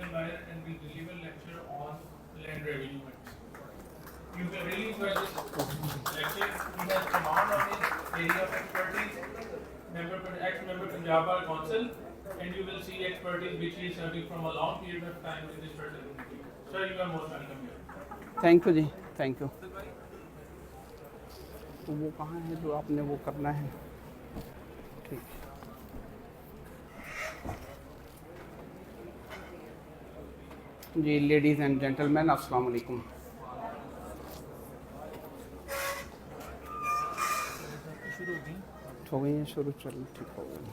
senior lawyer and will deliver lecture on land revenue matters. You will really enjoy this lecture. He has command on his area of expertise, ex-member Punjab Bar Council, and you will see expertise which he is serving from a long period of time in this fraternity. Sir, you are most welcome here. Thank you जी, thank you. तो वो कहाँ है जो आपने वो करना है? ठीक। जी लेडीज़ एंड जेंटलमैन, अस्सलाम वालेकुम। हो गई है शुरू, चलो ठीक हो गई।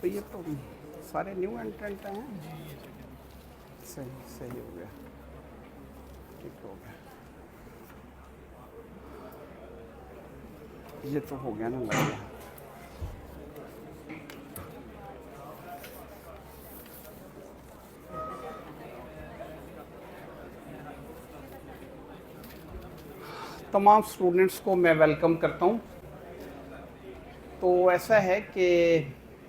तो ये तो सारे न्यू एंट्रेंट हैं। सही सही हो गया, ठीक हो गया। ये तो हो गया ना, लग गया। तमाम स्टूडेंट्स को मैं वेलकम करता हूँ। तो ऐसा है कि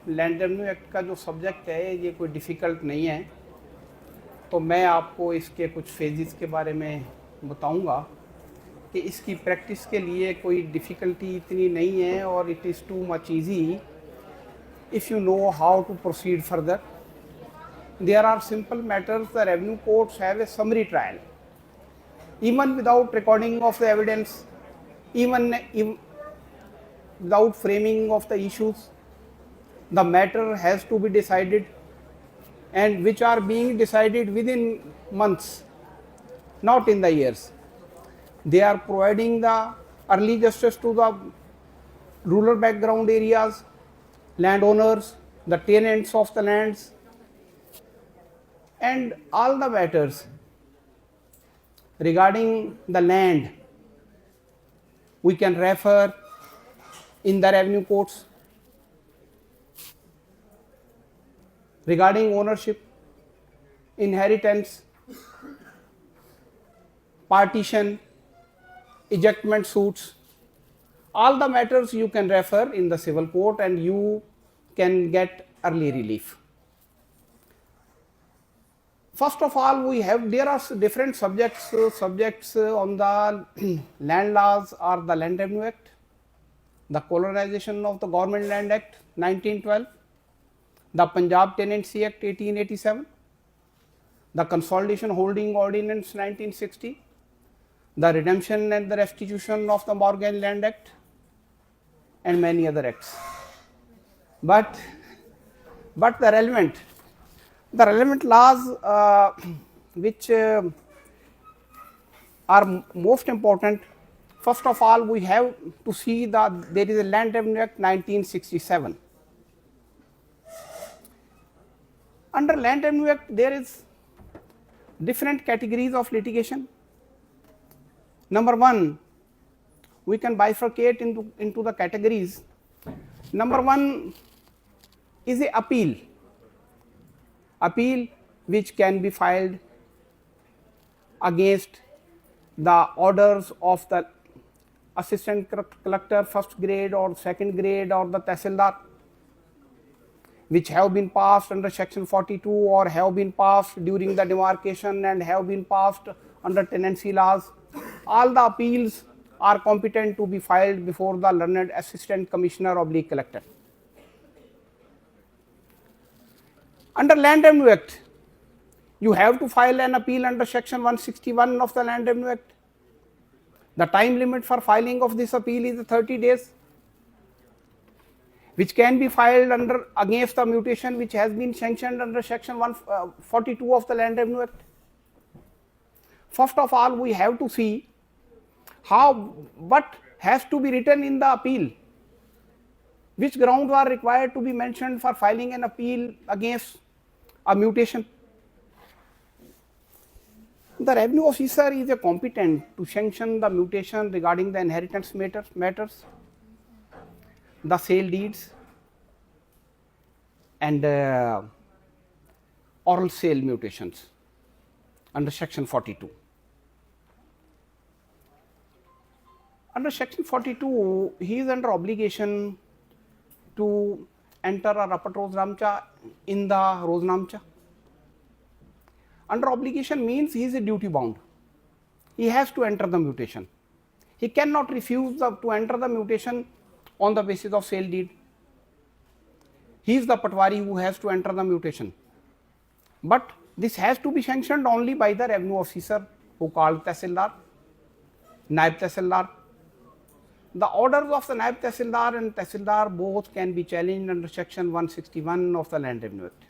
लैंड रेवेन्यू एक्ट का जो सब्जेक्ट है ये कोई डिफ़िकल्ट नहीं है, तो मैं आपको इसके कुछ फेजेस के बारे में बताऊंगा कि इसकी प्रैक्टिस के लिए कोई डिफ़िकल्टी इतनी नहीं है और it is too much easy if you know how to proceed further. There are simple matters the revenue courts have a summary trial even without recording of the evidence, even without framing of the issues. The matter has to be decided, and which are being decided within months, not in the years. They are providing the early justice to the rural background areas, landowners, the tenants of the lands, and all the matters regarding the land we can refer in the revenue courts. Regarding ownership, inheritance, partition, ejectment suits, all the matters you can refer in the civil court and you can get early relief. First of all, there are different subjects on the land laws or the Land Revenue Act, the Colonization of the Government Land Act 1912, the Punjab Tenancy Act 1887, the Consolidation Holding Ordinance 1960, the Redemption and the Restitution of the Mortgage Land Act, and many other acts. But the relevant laws which are most important, first of all we have to see that there is a Land Revenue Act 1967. Under Land Revenue Act there is different categories of litigation. Number one, we can bifurcate into the categories. Number one is a appeal which can be filed against the orders of the assistant collector first grade or second grade or the tehsildar, which have been passed under section 42 or have been passed during the demarcation and have been passed under tenancy laws. All the appeals are competent to be filed before the learned assistant commissioner / collector. Under Land Revenue Act, you have to file an appeal under section 161 of the Land Revenue Act. The time limit for filing of this appeal is 30 days, which can be filed against the mutation which has been sanctioned under section 142 of the Land Revenue Act. First of all, we have to see what has to be written in the appeal, which grounds are required to be mentioned for filing an appeal against a mutation. The revenue officer is competent to sanction the mutation regarding the inheritance matters, the sale deeds, and oral sale mutations under section 42. Under section 42, he is under obligation to enter a Rapat Roznamcha in the Roznamcha? Under obligation means he is duty bound. He has to enter the mutation. He cannot refuse to enter the mutation on the basis of sale deed. He is the Patwari who has to enter the mutation. But this has to be sanctioned only by the revenue officer who called Tehsildar, Naib Tehsildar. The orders of the Naib Tehsildar and Tehsildar both can be challenged under section 161 of the Land Revenue Act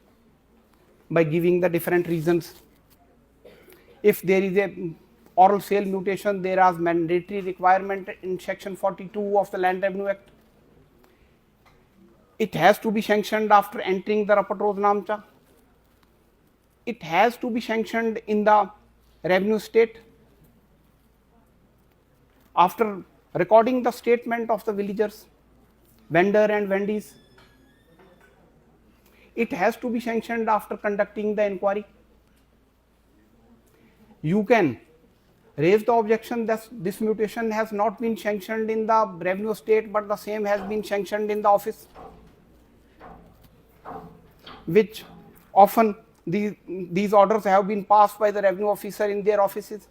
by giving the different reasons. If there is a oral sale mutation, there is mandatory requirement in section 42 of the Land Revenue Act. It has to be sanctioned after entering the Rapat Roznamcha. It has to be sanctioned in the revenue state after recording the statement of the villagers, vendor and vendees. It has to be sanctioned after conducting the inquiry. You can raise the objection that this mutation has not been sanctioned in the revenue state, but the same has been sanctioned in the office, which often these orders have been passed by the revenue officer in their offices.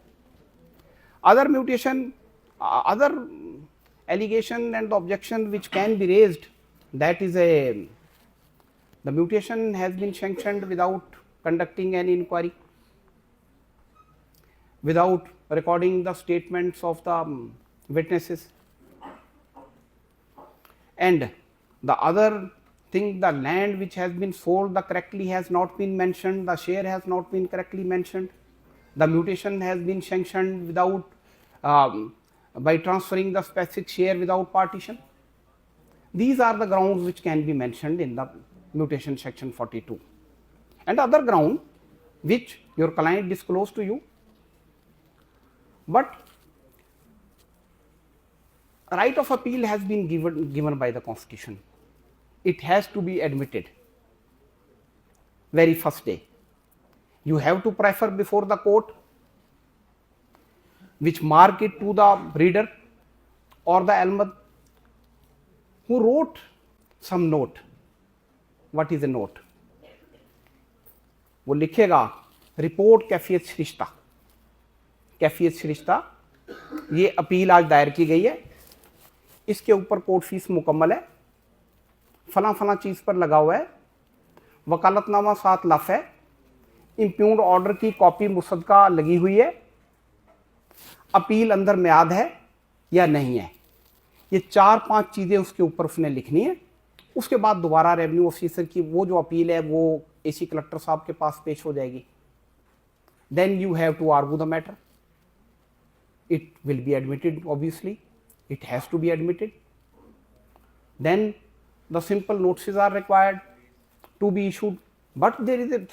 Other mutation, other allegation and objection which can be raised, that is the mutation has been sanctioned without conducting any inquiry, without recording the statements of the witnesses. And the other thing, the land which has been sold correctly has not been mentioned, the share has not been correctly mentioned, the mutation has been sanctioned without by transferring the specific share without partition. These are the grounds which can be mentioned in the mutation section 42. And other ground which your client disclosed to you, but right of appeal has been given by the Constitution. It has to be admitted very first day. You have to prefer before the court, which mark it to the reader or the almad who wrote some note. What is a note? वो लिखेगा report कैफियत सरिश्ता. कैफियत सरिश्ता, ये appeal आज दायर की गई है, इसके ऊपर कोर्ट फीस मुकम्मल है, फला फला चीज़ पर लगा हुआ है, वकालतनामा 7 लफ है, इम्प्यून्ड ऑर्डर की कॉपी मुसद्दका लगी हुई है, अपील अंदर म्याद है या नहीं है. ये 4-5 चीज़ें उसके ऊपर उसने लिखनी है. उसके बाद दोबारा रेवेन्यू ऑफिसर की वो जो अपील है वो एसी कलेक्टर साहब के पास पेश हो जाएगी. Then you have to argue the matter. It will be admitted, obviously it has to be admitted. Then the simple notices are required to be issued, but there is an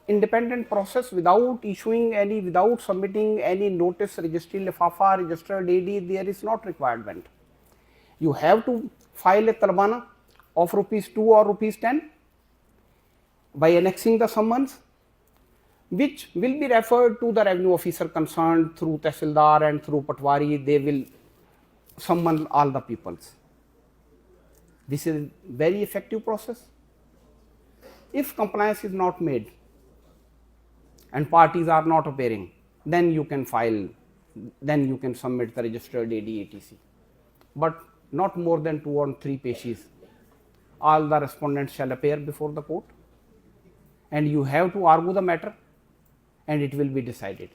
independent process without without submitting any notice, registry lifafa, registered AD, there is not requirement. You have to file a talbana of ₹2 or ₹10 by annexing the summons, which will be referred to the revenue officer concerned through Tehsildar and through Patwari. They will summon all the peoples. This is a very effective process. If compliance is not made and parties are not appearing, then you can file, then you can submit the registered AD etc. But not more than 2 or 3 pages. All the respondents shall appear before the court, and you have to argue the matter, and it will be decided.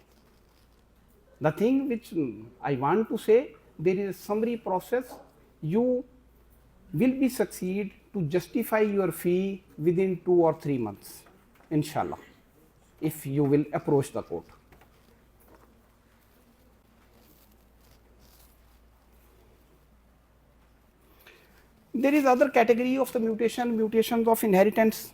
The thing which I want to say, there is a summary process. You will be succeed to justify your fee within 2 or 3 months, inshallah, if you will approach the court. There is other category of the mutations of inheritance.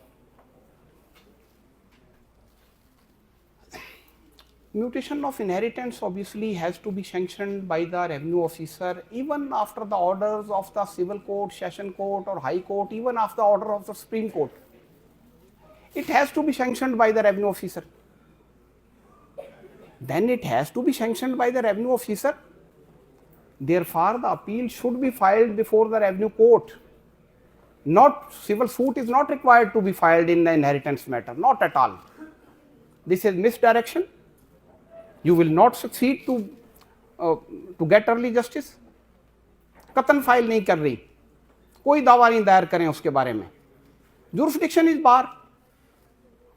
Mutation of inheritance obviously has to be sanctioned by the revenue officer even after the orders of the civil court, session court or high court, even after the order of the Supreme Court. It has to be sanctioned by the revenue officer. Then it has to be sanctioned by the revenue officer. Therefore, the appeal should be filed before the revenue court. Not civil suit is not required to be filed in the inheritance matter, not at all. This is misdirection. You will not succeed to get early justice. कतन file नहीं कर रही, कोई दावा नहीं दायर करें उसके बारे में. Jurisdiction is bar.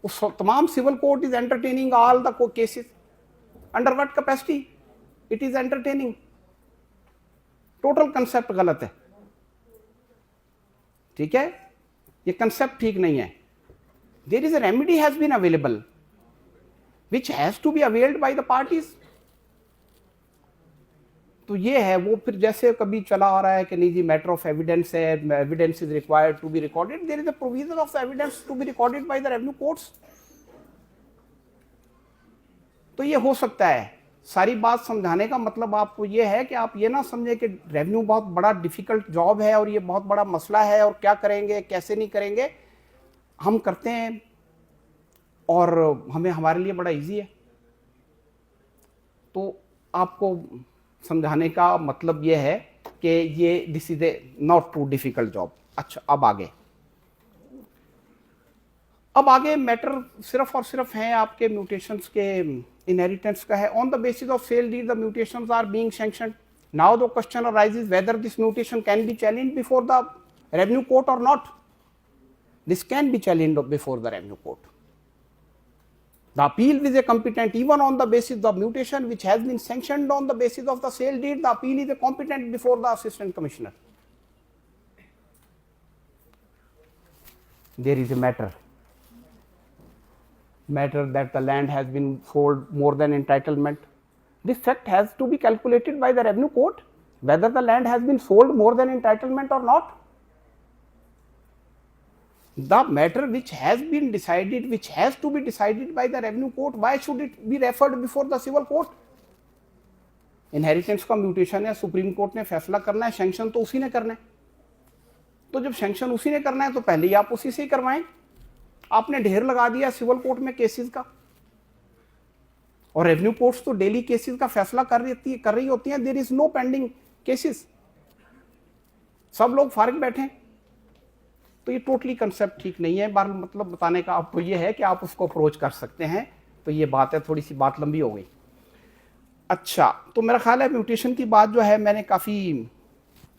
उस तमाम civil court is entertaining all the cases. Under what capacity it is entertaining. Total concept गलत है. ठीक है, ये कंसेप्ट ठीक नहीं है. There is a remedy has been available which has to be availed by the parties. तो ये है वो. फिर जैसे कभी चला आ रहा है कि नहीं जी मैटर ऑफ एविडेंस है, evidence is required to be recorded. There is a provision of evidence to be recorded by the revenue courts. तो ये हो सकता है. सारी बात समझाने का मतलब आपको ये है कि आप ये ना समझे कि रेवेन्यू बहुत बड़ा डिफिकल्ट जॉब है और ये बहुत बड़ा मसला है और क्या करेंगे कैसे नहीं करेंगे. हम करते हैं और हमें हमारे लिए बड़ा इजी है. तो आपको समझाने का मतलब ये है कि ये this is a not too difficult job. अच्छा, अब आगे मैटर सिर्फ और सिर्फ हैं आपके म्यूटेशंस के इनहेरिटेंस का है. On the basis of sale deed the mutations are being sanctioned. Now the question arises whether this mutation can be challenged before the revenue court और not. This can be challenged before the revenue court. The appeal is a competent even on the basis of mutation which has been sanctioned on the basis of the sale deed. The appeal is a competent before the assistant commissioner. There is a matter that the land has been sold more than entitlement. This fact has to be calculated by the revenue court whether the land has been sold more than entitlement or not. The matter which has been decided, which has to be decided by the revenue court, why should it be referred before the civil court? Inheritance का mutation है, supreme court ने फैसला करना है, sanction तो उसी ने करना है. तो जब सैंक्शन उसी ने करना है तो पहले ही आप उसी से ही करवाएं. आपने ढेर लगा दिया सिविल कोर्ट में केसेस का और रेवेन्यू कोर्ट्स तो डेली केसेस का फैसला कर रही होती हैं. There is no pending cases. सब लोग फारिग बैठे हैं. तो ये टोटली कंसेप्ट ठीक नहीं है. बार मतलब बताने का आपको ये है कि आप उसको अप्रोच कर सकते हैं. तो ये बात है, थोड़ी सी बात लंबी हो गई. अच्छा, तो मेरा ख्याल है म्यूटेशन की बात जो है मैंने काफ़ी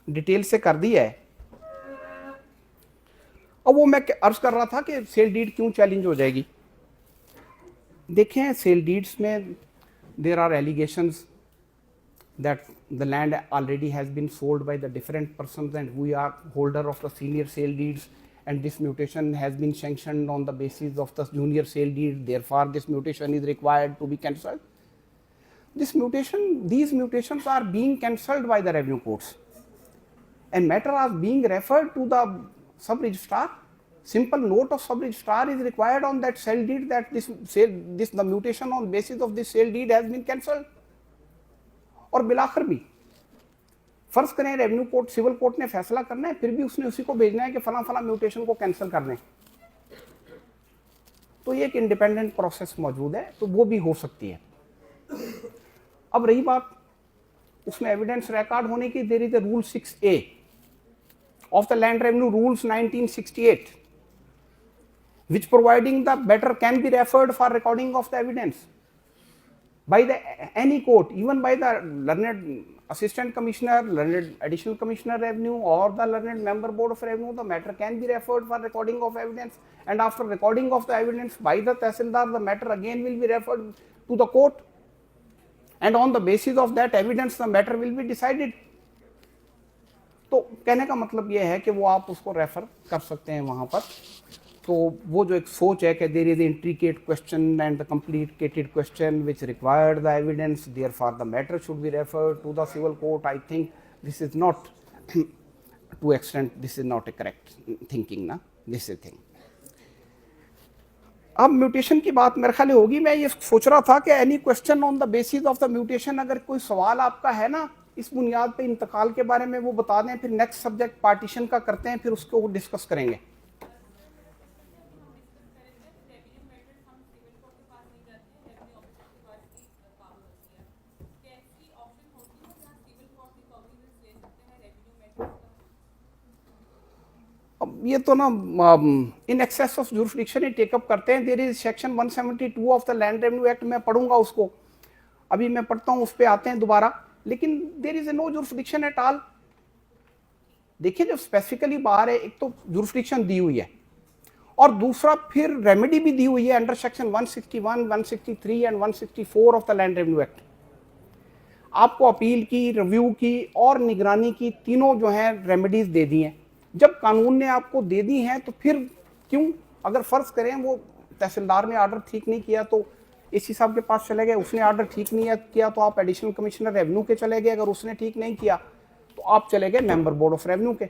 डिटेल से कर दी है. अब वो मैं अर्ज कर रहा था कि सेल डीड क्यों चैलेंज हो जाएगी. देखें, सेल डीड्स में there are allegations that the land already has been sold by the different persons and we are holder of the senior sale deeds and this mutation has been sanctioned on the basis of the junior sale deed, therefore this mutation is required to be cancelled. These mutations are being cancelled by the revenue courts and matter are being referred to the sub registrar. Simple note of sub registrar is required on that sale deed that the mutation on basis of this sale deed has been cancelled. और बिलाखिर भी फर्ज करें revenue court civil court ने फैसला करना है, फिर भी उसने उसी को भेजना है कि फला फला म्यूटेशन को कैंसिल कर दें. तो ये एक इंडिपेंडेंट प्रोसेस मौजूद है, तो वो भी हो सकती है. अब रही बात उसमें एविडेंस रिकॉर्ड होने की. There is the rule 6A of the land revenue rules 1968 which providing the matter can be referred for recording of the evidence by any court, even by the learned assistant commissioner, learned additional commissioner revenue or the learned member board of revenue. The matter can be referred for recording of evidence and after recording of the evidence by the tehsildar, the matter again will be referred to the court and on the basis of that evidence the matter will be decided. तो कहने का मतलब ये है कि वो आप उसको रेफर कर सकते हैं वहाँ पर. तो वो जो एक सोच है कि there is intricate question and the complicated question which required the evidence, therefore the matter should be referred to the civil court. I think this is not to extent, this is not a correct thinking ना, this is thing. अब mutation की बात मेरे ख्याल होगी. मैं ये सोच रहा था कि any question on the basis of the mutation, अगर कोई सवाल आपका है ना इस बुनियाद पे इंतकाल के बारे में, वो बता दें. फिर नेक्स्ट सब्जेक्ट पार्टीशन का करते हैं, फिर उसको डिस्कस करेंगे. अब ये तो ना इन एक्सेस ऑफ जुरिस्डिक्शन ही टेकअप करते हैं। There is section 172 of the land revenue act, मैं पढ़ूंगा उसको, अभी मैं पढ़ता हूँ, उस पर आते हैं दोबारा। लेकिन there is no jurisdiction at all. देखिए जो स्पेसिफिकली बाहर है, एक तो जुरिस्डिक्शन दी हुई है और दूसरा फिर रेमेडी भी दी हुई है under section 161, 163 and 164 of the land revenue act. आपको अपील की, रिव्यू की और निगरानी की तीनों जो है रेमेडीज दे दी हैं। जब कानून ने आपको दे दी हैं तो फिर क्यों, अगर फर्ज करें वो तहसीलदार ने ऑर्डर ठीक नहीं किया तो एसी साहब के पास चले गए, उसने ऑर्डर ठीक नहीं किया तो आप एडिशनल कमिश्नर रेवेन्यू के चले गए, अगर उसने ठीक नहीं किया तो आप चले गए मेंबर बोर्ड ऑफ रेवेन्यू के।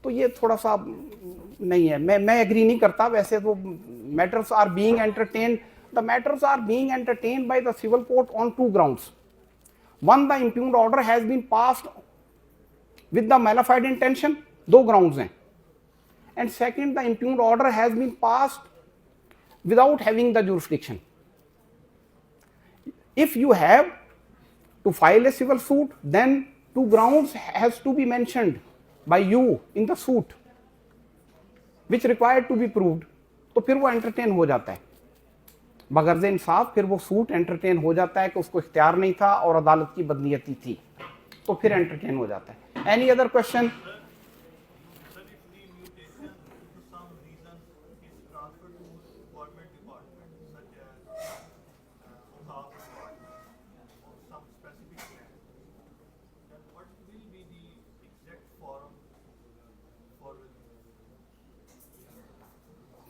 तो ये थोड़ा सा नहीं है, मैं एग्री नहीं करता। वैसे तो matters are being entertained, the matters are being entertained by the civil court on 2 grounds. One, the impugned order has been passed with the malified intention, 2 grounds हैं, and second, the impugned order has been passed without having the jurisdiction. If you have to file a civil suit, then 2 grounds has to be mentioned by you in the suit which required to be proved. तो फिर वो entertain हो जाता है बगर्ज़ इंसाफ, फिर वो suit entertain हो जाता है कि उसको इख्तियार नहीं था और अदालत की बदनीयती थी, तो फिर एंटरटेन हो जाता है। Any other question?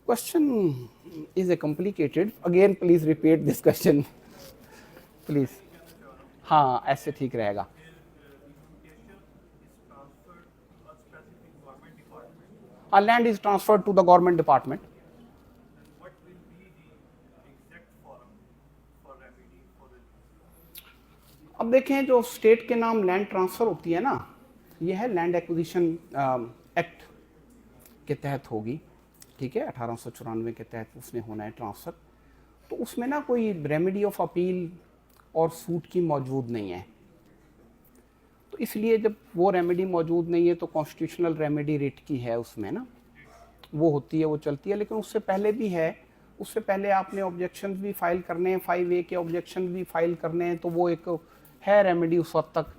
Question is a complicated. Again, please repeat this question, please. हाँ, ऐसे ठीक रहेगा। Land is transferred to the government department. What will be the exact forum for remedy for the? अब देखें जो स्टेट के नाम land transfer होती है ना, ये है लैंड एक्विजिशन एक्ट के तहत होगी, ठीक है, 1894 के तहत उसमें होना है ट्रांसफ़र। तो उसमें ना कोई रेमेडी ऑफ अपील और सूट की मौजूद नहीं है, तो इसलिए जब वो रेमेडी मौजूद नहीं है तो कॉन्स्टिट्यूशनल रेमेडी रिट की है उसमें ना, वो होती है, वो चलती है। लेकिन उससे पहले भी है, उससे पहले आपने ऑब्जेक्शन भी फाइल करने हैं, 5A के ऑब्जेक्शन भी फाइल करने हैं, तो वो एक है रेमेडी, उस वक्त तक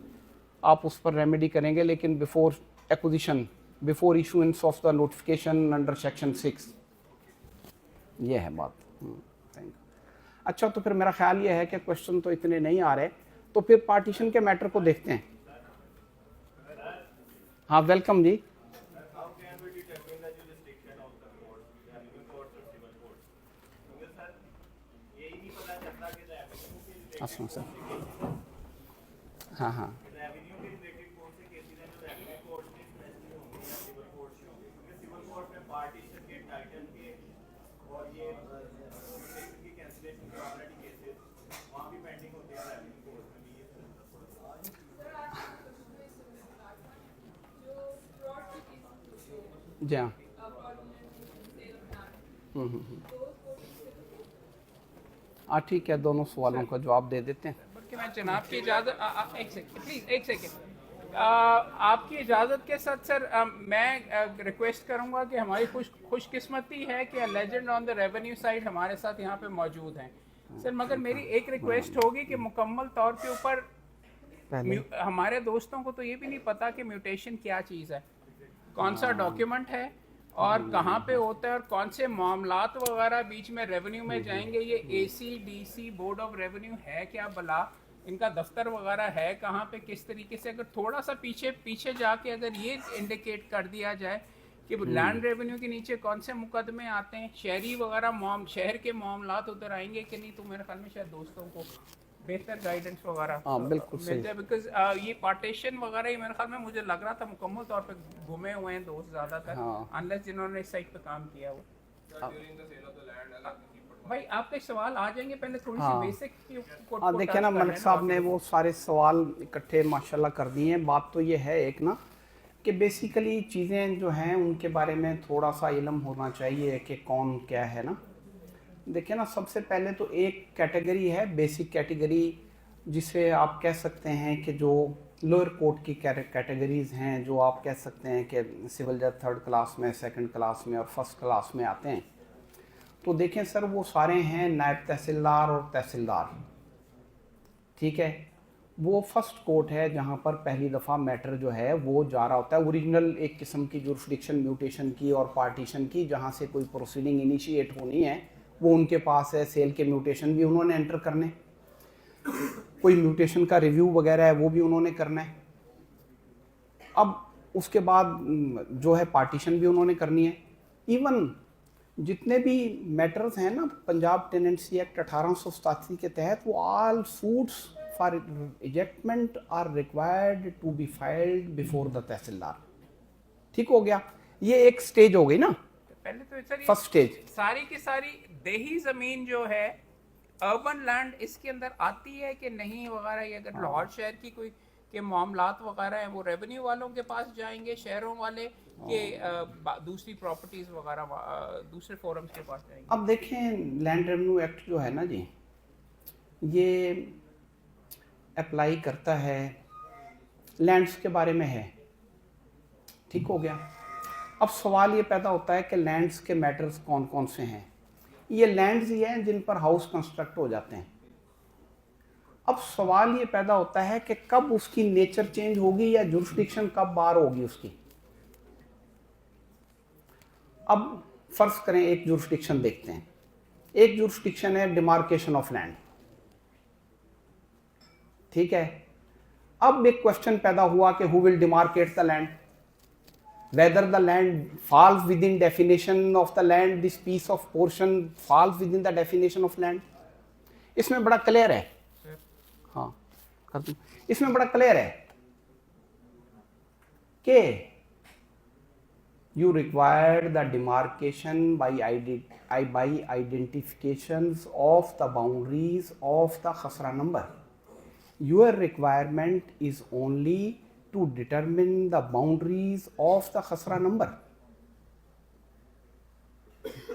आप उस पर रेमेडी करेंगे। लेकिन before acquisition, before issuance of the notification under section 6, ये है बात। Thank you. अच्छा, तो फिर मेरा ख्याल ये है कि क्वेश्चन तो इतने नहीं आ रहे, तो फिर पार्टीशन के मैटर को देखते हैं। हाँ, वेलकम जी। अच्छा सर, हाँ हाँ, जी हाँ, ठीक है, दोनों सवालों का जवाब दे देते हैं। कि मैं जनाब की इजाज़त, एक सेकंड प्लीज़, एक सेकंड, आपकी इजाज़त के साथ सर, मैं रिक्वेस्ट करूंगा कि हमारी खुशकिस्मती है कि legend on the revenue side हमारे साथ यहाँ पे मौजूद हैं सर, मगर मेरी एक रिक्वेस्ट होगी कि मुकम्मल तौर के ऊपर हमारे दोस्तों को तो ये भी नहीं पता कि म्यूटेशन क्या चीज़ है, कौन सा डॉक्यूमेंट है और कहाँ पे होता है और कौन से मामलात वगैरह बीच में रेवेन्यू में जाएंगे। ये ACDC बोर्ड ऑफ रेवेन्यू है क्या भला, इनका दफ्तर वगैरह है कहाँ पे, किस तरीके से, अगर थोड़ा सा पीछे जाके अगर ये इंडिकेट कर दिया जाए कि लैंड रेवेन्यू के नीचे कौन से मुकदमे आते हैं, शहरी वगैरह शहर के मामलात उधर आएंगे कि नहीं, तो मेरे ख्याल में शायद दोस्तों को बेहतर गाइडेंस वगैरह बिल्कुल सही, बिकॉज ये पार्टीशन वगैरह ही मेरे ख्याल में मुझे लग रहा था मुकम्मल तौर पे घूमे हुए हैं दोस्त ज़्यादातर, अनलेस जिन्होंने इस साइट पे काम किया हो। भाई आपके सवाल आ जाएंगे, पहले थोड़ी सी बेसिक देखिए ना, मलिक साहब ने वो सारे सवाल इकट्ठे माशाल्लाह कर दिए हैं। बात तो ये है एक ना कि बेसिकली चीज़ें जो हैं उनके बारे में थोड़ा सा इल्म होना चाहिए कि कौन क्या है ना। देखिए ना, सबसे पहले तो एक कैटेगरी है, बेसिक कैटेगरी, जिसे आप कह सकते हैं कि जो लोअर कोर्ट की कैटेगरीज हैं जो आप कह सकते हैं कि सिविल जज 3rd क्लास में, 2nd क्लास में और 1st क्लास में आते हैं। तो देखें सर, वो सारे हैं नायब तहसीलदार और तहसीलदार, ठीक है। वो फर्स्ट कोर्ट है जहाँ पर पहली दफ़ा मैटर जो है वो जा रहा होता है, ओरिजिनल एक किस्म की जुरिस्डिक्शन म्यूटेशन की और पार्टीशन की, जहाँ से कोई प्रोसीडिंग इनिशिएट होनी है वो उनके पास है। सेल के म्यूटेशन भी उन्होंने एंटर करने, कोई म्यूटेशन का रिव्यू वगैरह है वो भी उन्होंने करना है। अब उसके बाद जो है पार्टीशन भी उन्होंने करनी है। इवन जितने भी मैटर्स हैं ना पंजाब टेनेंसी एक्ट 1887 के तहत, वो all suits for ejectment are required to be filed before the tehsildar. ठीक हो गया, ये एक स्टेज हो गई ना। पहले तो सर फर्स्ट स्टेज सारी की सारी देही जमीन जो है अर्बन लैंड इसके अंदर आती है कि नहीं वगैरह, ये अगर लाहौर शहर की कोई के मामलात वगैरह हैं वो रेवेन्यू वालों के पास जाएंगे, शहरों वाले के दूसरी प्रॉपर्टीज वगैरह दूसरे फोरम्स के पास जाएंगे। अब देखें लैंड रेवेन्यू एक्ट जो है ना जी, ये अप्लाई करता है लैंड्स के बारे में है, ठीक हो गया। अब सवाल ये पैदा होता है कि लैंड्स के मैटर्स कौन कौन से हैं। ये लैंड्स ही हैं जिन पर हाउस कंस्ट्रक्ट हो जाते हैं। अब सवाल ये पैदा होता है कि कब उसकी नेचर चेंज होगी या जुरिस्डिक्शन कब बार होगी उसकी। अब फर्ज करें एक जुरिस्डिक्शन देखते हैं। एक जुरिस्डिक्शन है डिमार्केशन ऑफ लैंड, ठीक है। अब एक क्वेश्चन पैदा हुआ कि who will demarcate the land, whether the land falls within definition of the land, this piece of portion falls within the definition of land। इसमें बड़ा क्लियर है, हाँ कर दूं, इसमें बड़ा क्लियर है कि you require the demarcation by identifications of the boundaries of the khasra number। Your requirement is only to determine the boundaries of the khasra number।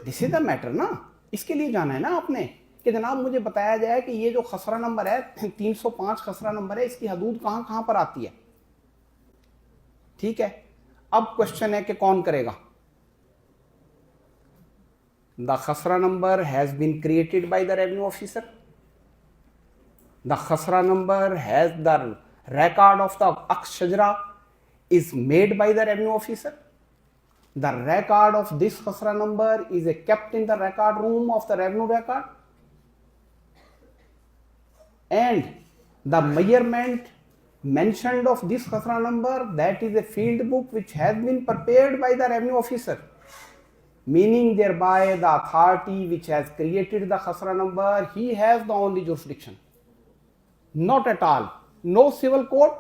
This is the matter ना। इसके लिए जाना है ना आपने कि जनाब मुझे बताया जाए कि ये जो खसरा नंबर है 305 खसरा नंबर है, इसकी हदूद कहाँ कहाँ पर आती है, ठीक है। अब क्वेश्चन है कि कौन करेगा। The khasra number has been created by the revenue officer. The khasra number has the record of the aks shajara is made by the revenue officer। The record of this khasra number is kept in the record room of the revenue record, and the measurement mentioned of this khasra number, that is a field book which has been prepared by the revenue officer, meaning thereby the authority which has created the khasra number, he has the only jurisdiction, not at all no civil court,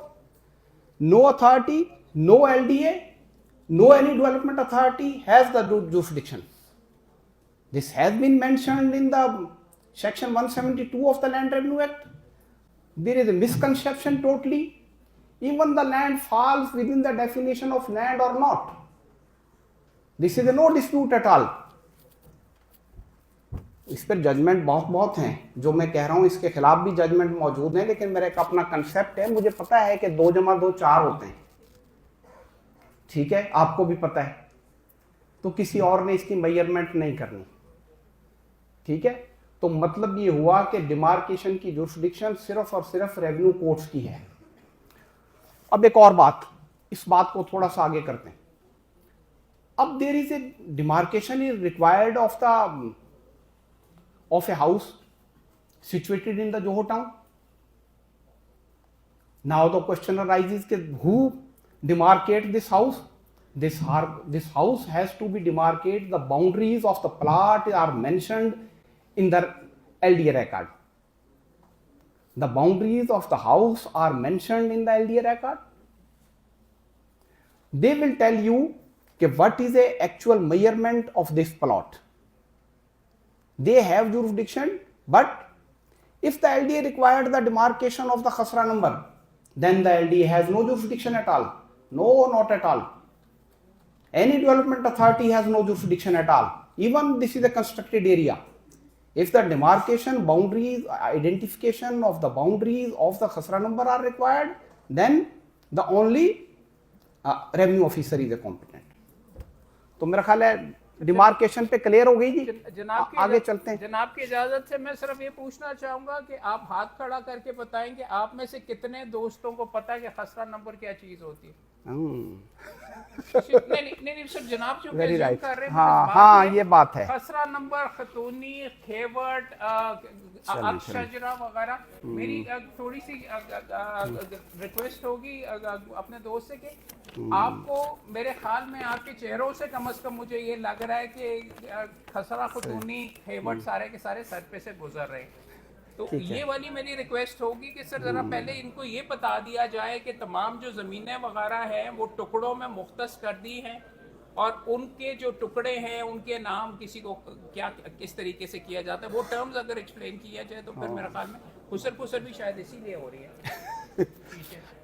no authority, no LDA, no any development authority has the jurisdiction। This has been mentioned in the section 172 of the Land Revenue Act। There is a misconception totally, even the land falls within the definition of land or not, this is a no dispute at all। इस पर judgement बहुत हैं, जो मैं कह रहा हूँ इसके खिलाफ भी जजमेंट मौजूद हैं, लेकिन मेरा एक अपना कंसेप्ट है। मुझे पता है कि 2 + 2 4 होते हैं, ठीक है, आपको भी पता है, तो किसी और ने इसकी मेजरमेंट नहीं करनी, ठीक है। तो मतलब ये हुआ कि डिमार्केशन की जुरिस्डिक्शन सिर्फ और सिर्फ रेवेन्यू कोर्ट्स की है। अब एक और बात, इस बात को थोड़ा सा आगे करते हैं। अब there is a demarcation is required of a house situated in the Johor town। Now the question arises that who demarcate this house? This house has to be demarcated, the boundaries of the plot are mentioned in the LDA record, the boundaries of the house are mentioned in the LDA record। They will tell you what is the actual measurement of this plot। They have jurisdiction, but if the LDA required the demarcation of the khasra number, then the LDA has no jurisdiction at all, no, not at all। Any development authority has no jurisdiction at all, even this is a constructed area। If the demarcation boundaries, identification of the boundaries of the khasra number are required, then the only revenue officer is a competent. तो मेरा ख्याल है demarcation पे clear हो गई जी। जनाब की आगे चलते हैं। जनाब की इजाजत से मैं सिर्फ ये पूछना चाहूंगा कि आप हाथ खड़ा करके बताएं कि आप में से कितने दोस्तों को पता है कि खसरा नंबर क्या चीज होती है? नहीं सिर्फ जनाब जो वेरी राइट, कर रहे हैं, हाँ हाँ ये बात है। खसरा नंबर, खतूनी, खेवट, अक्षजरा वगैरह। मेरी थोड़ी सी रिक्वेस्ट होगी अपने दोस्त से कि आपको, मेरे ख्याल में आपके चेहरों से कम से कम मुझे ये लग रहा है कि खसरा, खतूनी, खेवट सारे के सारे सर पे से गुजर रहे हैं। तो ये वाली मेरी रिक्वेस्ट होगी कि सर जरा पहले इनको ये बता दिया जाए कि तमाम जो ज़मीनें वगैरह हैं वो टुकड़ों में मुख्तस कर दी हैं, और उनके जो टुकड़े हैं उनके नाम किसी को क्या किस तरीके से किया जाता है, वो टर्म्स अगर एक्सप्लेन किया जाए तो फिर मेरे ख्याल में खुसर भी शायद इसीलिए हो रही है।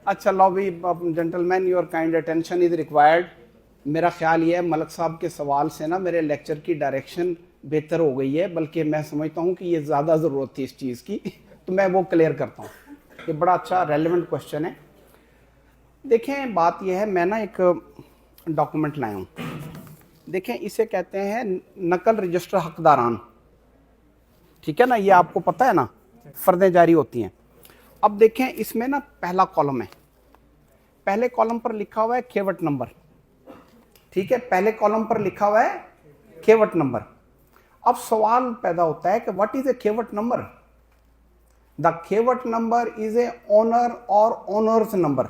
अच्छा लो भी gentleman, your kind attention is required. मेरा ख्याल ये है मलक साहब के सवाल से ना मेरे लेक्चर की डायरेक्शन बेहतर हो गई है, बल्कि मैं समझता हूँ कि ये ज़्यादा ज़रूरत थी इस चीज़ की तो मैं वो क्लियर करता हूँ। ये बड़ा अच्छा रेलेवेंट क्वेश्चन है। देखें बात यह है, मैं ना एक डॉक्यूमेंट लाया हूँ। देखें इसे कहते हैं नकल रजिस्टर हकदारान, ठीक है ना, ये आपको पता है ना, फर्दें जारी होती हैं। अब देखें इसमें ना पहला कॉलम है, पहले कॉलम पर लिखा हुआ है खेवट नंबर, ठीक है, पहले कॉलम पर लिखा हुआ है खेवट नंबर। अब सवाल पैदा होता है कि what is a khewat number? The khewat number is a owner और ओनर्स नंबर,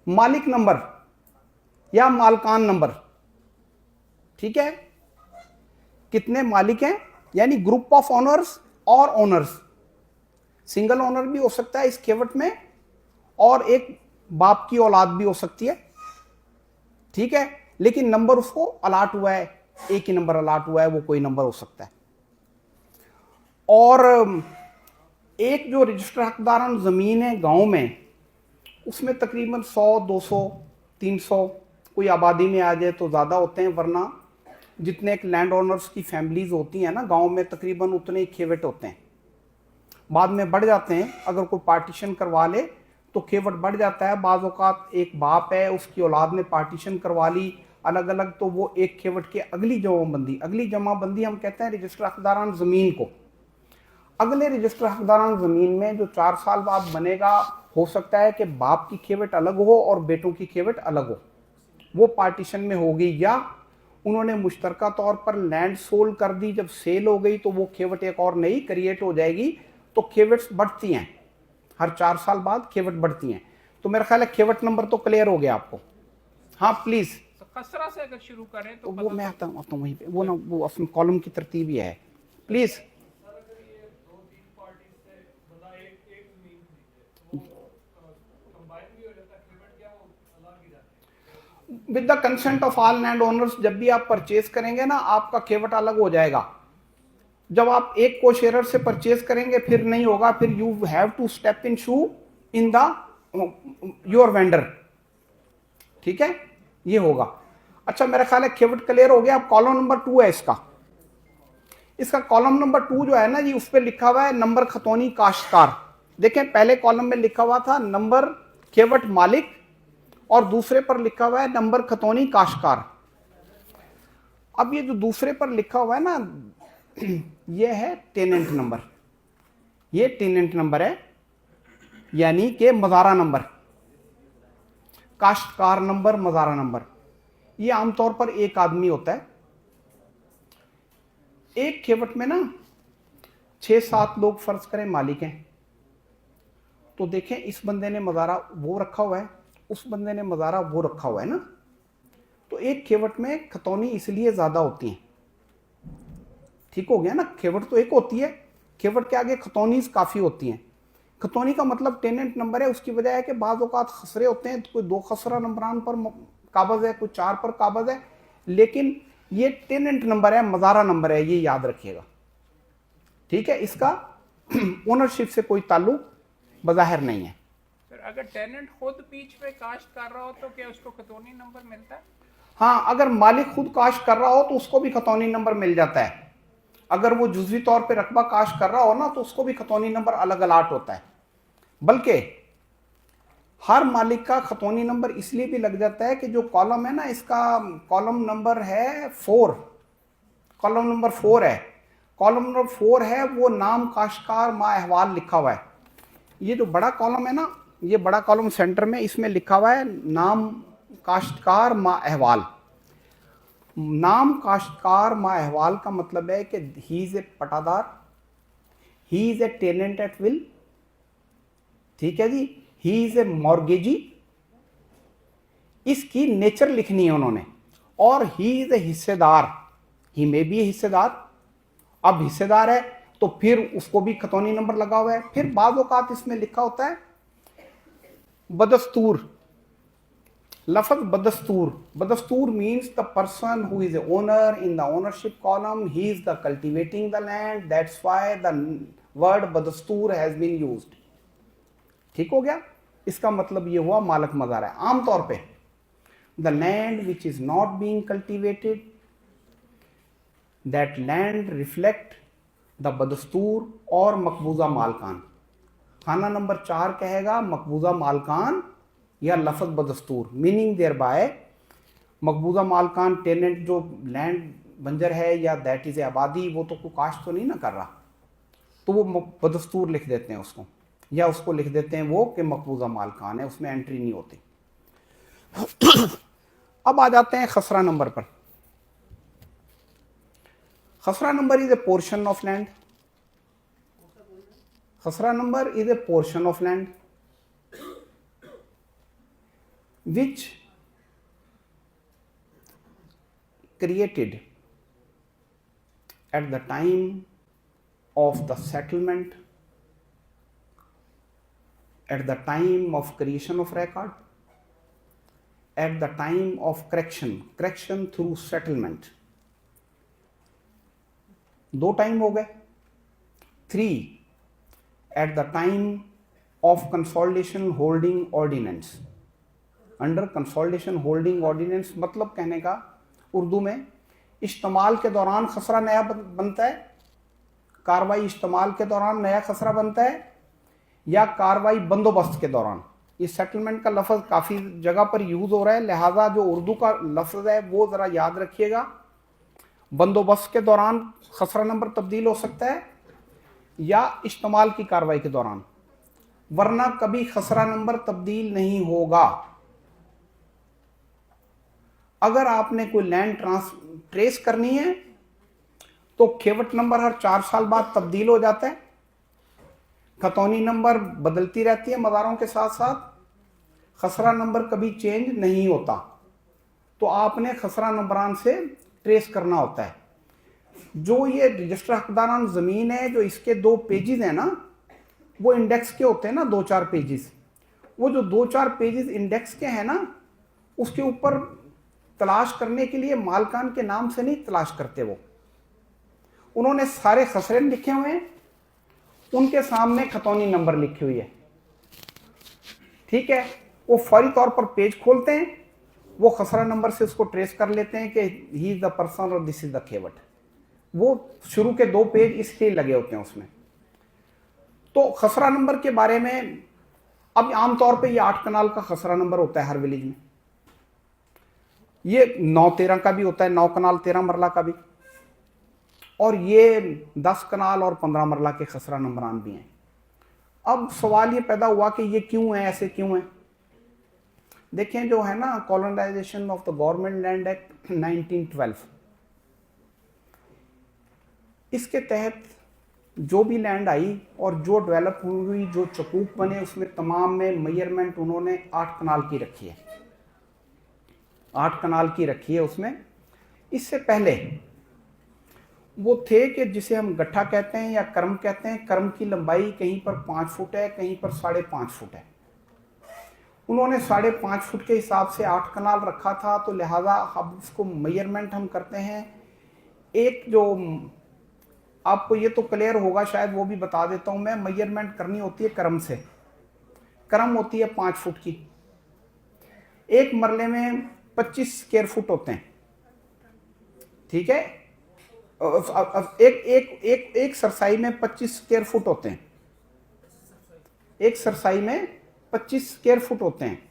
मालिक नंबर या मालकान नंबर, ठीक है। कितने मालिक हैं, यानी ग्रुप ऑफ ओनर्स और ओनर्स। सिंगल ओनर भी हो सकता है इस खेवट में, और एक बाप की औलाद भी हो सकती है, ठीक है, लेकिन नंबर उसको अलाट हुआ है, एक ही नंबर अलाट हुआ है, वो कोई नंबर हो सकता है। और एक जो रजिस्टर हकदारान ज़मीन है गांव में, उसमें तकरीबन 100, 200, 300, कोई आबादी में आ जाए तो ज़्यादा होते हैं, वरना जितने एक लैंड ओनर्स की फैमिलीज होती हैं ना गांव में, तकरीबन उतने ही खेवट होते हैं। बाद में बढ़ जाते हैं, अगर कोई पार्टीशन करवा ले तो खेवट बढ़ जाता है। बाज़ औक़ात एक बाप है, उसकी औलाद ने पार्टीशन करवा ली अलग अलग, तो वो एक खेवट के अगली जमाबंदी हम कहते हैं रजिस्टर हकदारान ज़मीन को। अगले रजिस्टर हकदारान ज़मीन में जो 4 साल बाद बनेगा, हो सकता है कि बाप की खेवट अलग हो और बेटों की खेवट अलग हो, वो पार्टीशन में होगी, या उन्होंने मुश्तरका तौर पर लैंड सोल कर दी, जब सेल हो गई तो वो खेवट एक और नई क्रिएट हो जाएगी। तो खेवट्स बढ़ती हैं, हर 4 साल बाद खेवट बढ़ती हैं। तो मेरा ख्याल है खेवट नंबर तो क्लियर हो गया आपको। हाँ प्लीज़, खसरा से अगर शुरू करें तो वो मैं आता हूँ वहीं पे, वो ना वो अपने कॉलम की तरतीब ही है, please. With the consent of all land owners, जब भी आप परचेज करेंगे ना, आपका खेवट अलग हो जाएगा। जब आप एक को शेयर से परचेज करेंगे फिर नहीं होगा, फिर you have to step in shoe in the your vendor, ठीक है, ये होगा। अच्छा मेरा ख्याल है खेवट क्लियर हो गया। अब कॉलम नंबर 2 है इसका कॉलम नंबर 2 जो है ना जी, उस पर लिखा हुआ है नंबर खतौनी काश्तकार। देखें पहले कॉलम में लिखा हुआ था नंबर खेवट मालिक, और दूसरे पर लिखा हुआ है नंबर खतौनी काश्तकार। अब ये जो दूसरे पर लिखा हुआ है ना, ये है टेनेंट नंबर, ये टेनेंट नंबर है, यानी कि मज़ारा नंबर, काश्तकार नंबर, मज़ारा नंबर। ये आमतौर पर एक आदमी होता है। एक खेवट में ना 6-7 लोग फर्ज करें मालिक हैं, तो देखें इस बंदे ने मज़ारा वो रखा हुआ है, उस बंदे ने मज़ारा वो रखा हुआ है ना, तो एक खेवट में खतौनी इसलिए ज़्यादा होती हैं। ठीक हो गया ना, खेवट तो एक होती है, खेवट के आगे खतौनीज काफ़ी होती हैं। खतौनी का मतलब टेनेंट नंबर है, उसकी वजह है कि बाज़ औक़ात खसरे होते हैं, तो कोई 2 खसरा नंबरान पर काबज़ है, कोई 4 पर काबज़ है, लेकिन ये टेनेंट नंबर है, मज़ारा नंबर है, ये याद रखिएगा, ठीक है। इसका ओनरशिप से कोई ताल्लुक बज़ाहिर नहीं है। अगर टेनेंट खुद बीच पे काश्त कर रहा हो तो क्या उसको खतौनी नंबर मिलता है? हाँ, अगर मालिक खुद काश्त कर रहा हो तो उसको भी खतौनी नंबर मिल जाता है। अगर वो जुज़वी तौर पे रकबा काश्त कर रहा हो ना, तो उसको भी खतौनी नंबर अलग अलाट होता है। बल्कि हर मालिक का खतौनी नंबर इसलिए भी लग जाता है कि जो कॉलम है ना, इसका कॉलम नंबर है 4, कॉलम नंबर 4 है, कॉलम नंबर 4 है, वो नाम काश्तकार मा अहवाल लिखा हुआ है। ये जो बड़ा कॉलम है ना, ये बड़ा कॉलम सेंटर में, इसमें लिखा हुआ है नाम काश्तकार मा अहवाल। नाम काश्तकार मा अहवाल का मतलब है कि he is a pattadar, he is a tenant at will, ठीक है जी, ही इज ए मॉर्गेजी, इसकी नेचर लिखनी है उन्होंने, और ही इज ए हिस्सेदार, ही में भी हिस्सेदार। अब हिस्सेदार है तो फिर उसको भी खतौनी नंबर लगा हुआ है। फिर बाद औकात इसमें लिखा होता है बदस्तूर, लफज बदस्तूर, बदस्तूर means the person who is a owner in the ownership column, he is the cultivating the land, that's why the word बदस्तूर हैज बीन यूज्ड। ठीक हो गया, इसका मतलब ये हुआ मालक मजार है। आमतौर पे the land which is not being cultivated, that land reflect the बदस्तूर और मकबूजा मालकान। खाना नंबर 4 कहेगा मकबूजा मालकान या लफज बदस्तूर, मीनिंग देयर बाय मकबूजा मालकान टेनेंट जो लैंड बंजर है या दैट इज आबादी, वो तो कोई काश्त तो नहीं ना कर रहा, तो वो बदस्तूर लिख देते हैं उसको, या उसको लिख देते हैं वो कि मकबूजा मालकान है, उसमें एंट्री नहीं होती। अब आ जाते हैं खसरा नंबर पर। Khasra number is a portion of land, khasra number is a portion of land which created at the time of the settlement, at the time of creation of record, at the time of correction through settlement। 2 time हो गए। 3 at the time of consolidation holding ordinance। Under consolidation holding ordinance मतलब कहने का उर्दू में इस्तेमाल के दौरान खसरा नया बनता है, कार्रवाई इस्तेमाल के दौरान नया खसरा बनता है, या कार्रवाई बंदोबस्त के दौरान। ये सेटलमेंट का लफ्ज़ काफ़ी जगह पर यूज़ हो रहा है, लिहाजा जो उर्दू का लफ्ज़ है वो ज़रा याद रखिएगा। बंदोबस्त के दौरान खसरा नंबर तब्दील हो सकता है या इस्तेमाल की कार्रवाई के दौरान, वरना कभी खसरा नंबर तब्दील नहीं होगा। अगर आपने कोई लैंड ट्रेस करनी है तो खेवट नंबर हर 4 साल बाद तब्दील हो जाता है, खतौनी नंबर बदलती रहती है मज़ारों के साथ साथ, खसरा नंबर कभी चेंज नहीं होता। तो आपने खसरा नंबरान से ट्रेस करना होता है। जो ये रजिस्टर हकदारान ज़मीन है, जो इसके 2 पेजेस हैं ना, वो इंडेक्स के होते हैं ना, 2-4 पेजेस। वो जो 2-4 पेजेस इंडेक्स के हैं ना, उसके ऊपर तलाश करने के लिए मालकान के नाम से नहीं तलाश करते, वो उन्होंने सारे खसरे लिखे हुए हैं, उनके सामने खतौनी नंबर लिखी हुई है, ठीक है। वो फौरी तौर पर पेज खोलते हैं, वो खसरा नंबर से उसको ट्रेस कर लेते हैं कि ही इज द पर्सन और दिस इज द खेवट। वो शुरू के 2 पेज इसलिए लगे होते हैं उसमें। तो खसरा नंबर के बारे में अब आमतौर पे ये 8 कनाल का खसरा नंबर होता है हर विलेज में। ये 9-13 का भी होता है, 9 कनाल 13 मरला का भी, और ये 10 कनाल और 15 मरला के खसरा नंबरान भी हैं। अब सवाल ये पैदा हुआ कि ये क्यों है, ऐसे क्यों है। देखें, जो है ना colonisation of the government land act 1912, इसके तहत जो भी लैंड आई और जो डेवलप हुई, जो चकूक बने, उसमें तमाम में मेजरमेंट उन्होंने 8 कनाल की रखी है, 8 कनाल की रखी है उसमें। इससे पहले वो थे कि जिसे हम गट्ठा कहते हैं या कर्म कहते हैं, कर्म की लंबाई कहीं पर 5 फुट है, कहीं पर 5.5 फुट है। उन्होंने 5.5 फुट के हिसाब से 8 कनाल रखा था, तो लिहाजा अब उसको मेजरमेंट हम करते हैं। एक जो आपको ये तो क्लियर होगा शायद, वो भी बता देता हूँ मैं, मेजरमेंट करनी होती है कर्म से। कर्म होती है 5 फुट की, एक मरले में 25 स्क्वायर फुट होते हैं, ठीक है। एक सरसाई में 25 स्क्वायर फुट होते हैं, एक सरसाई में 25 स्क्वायर फुट होते हैं।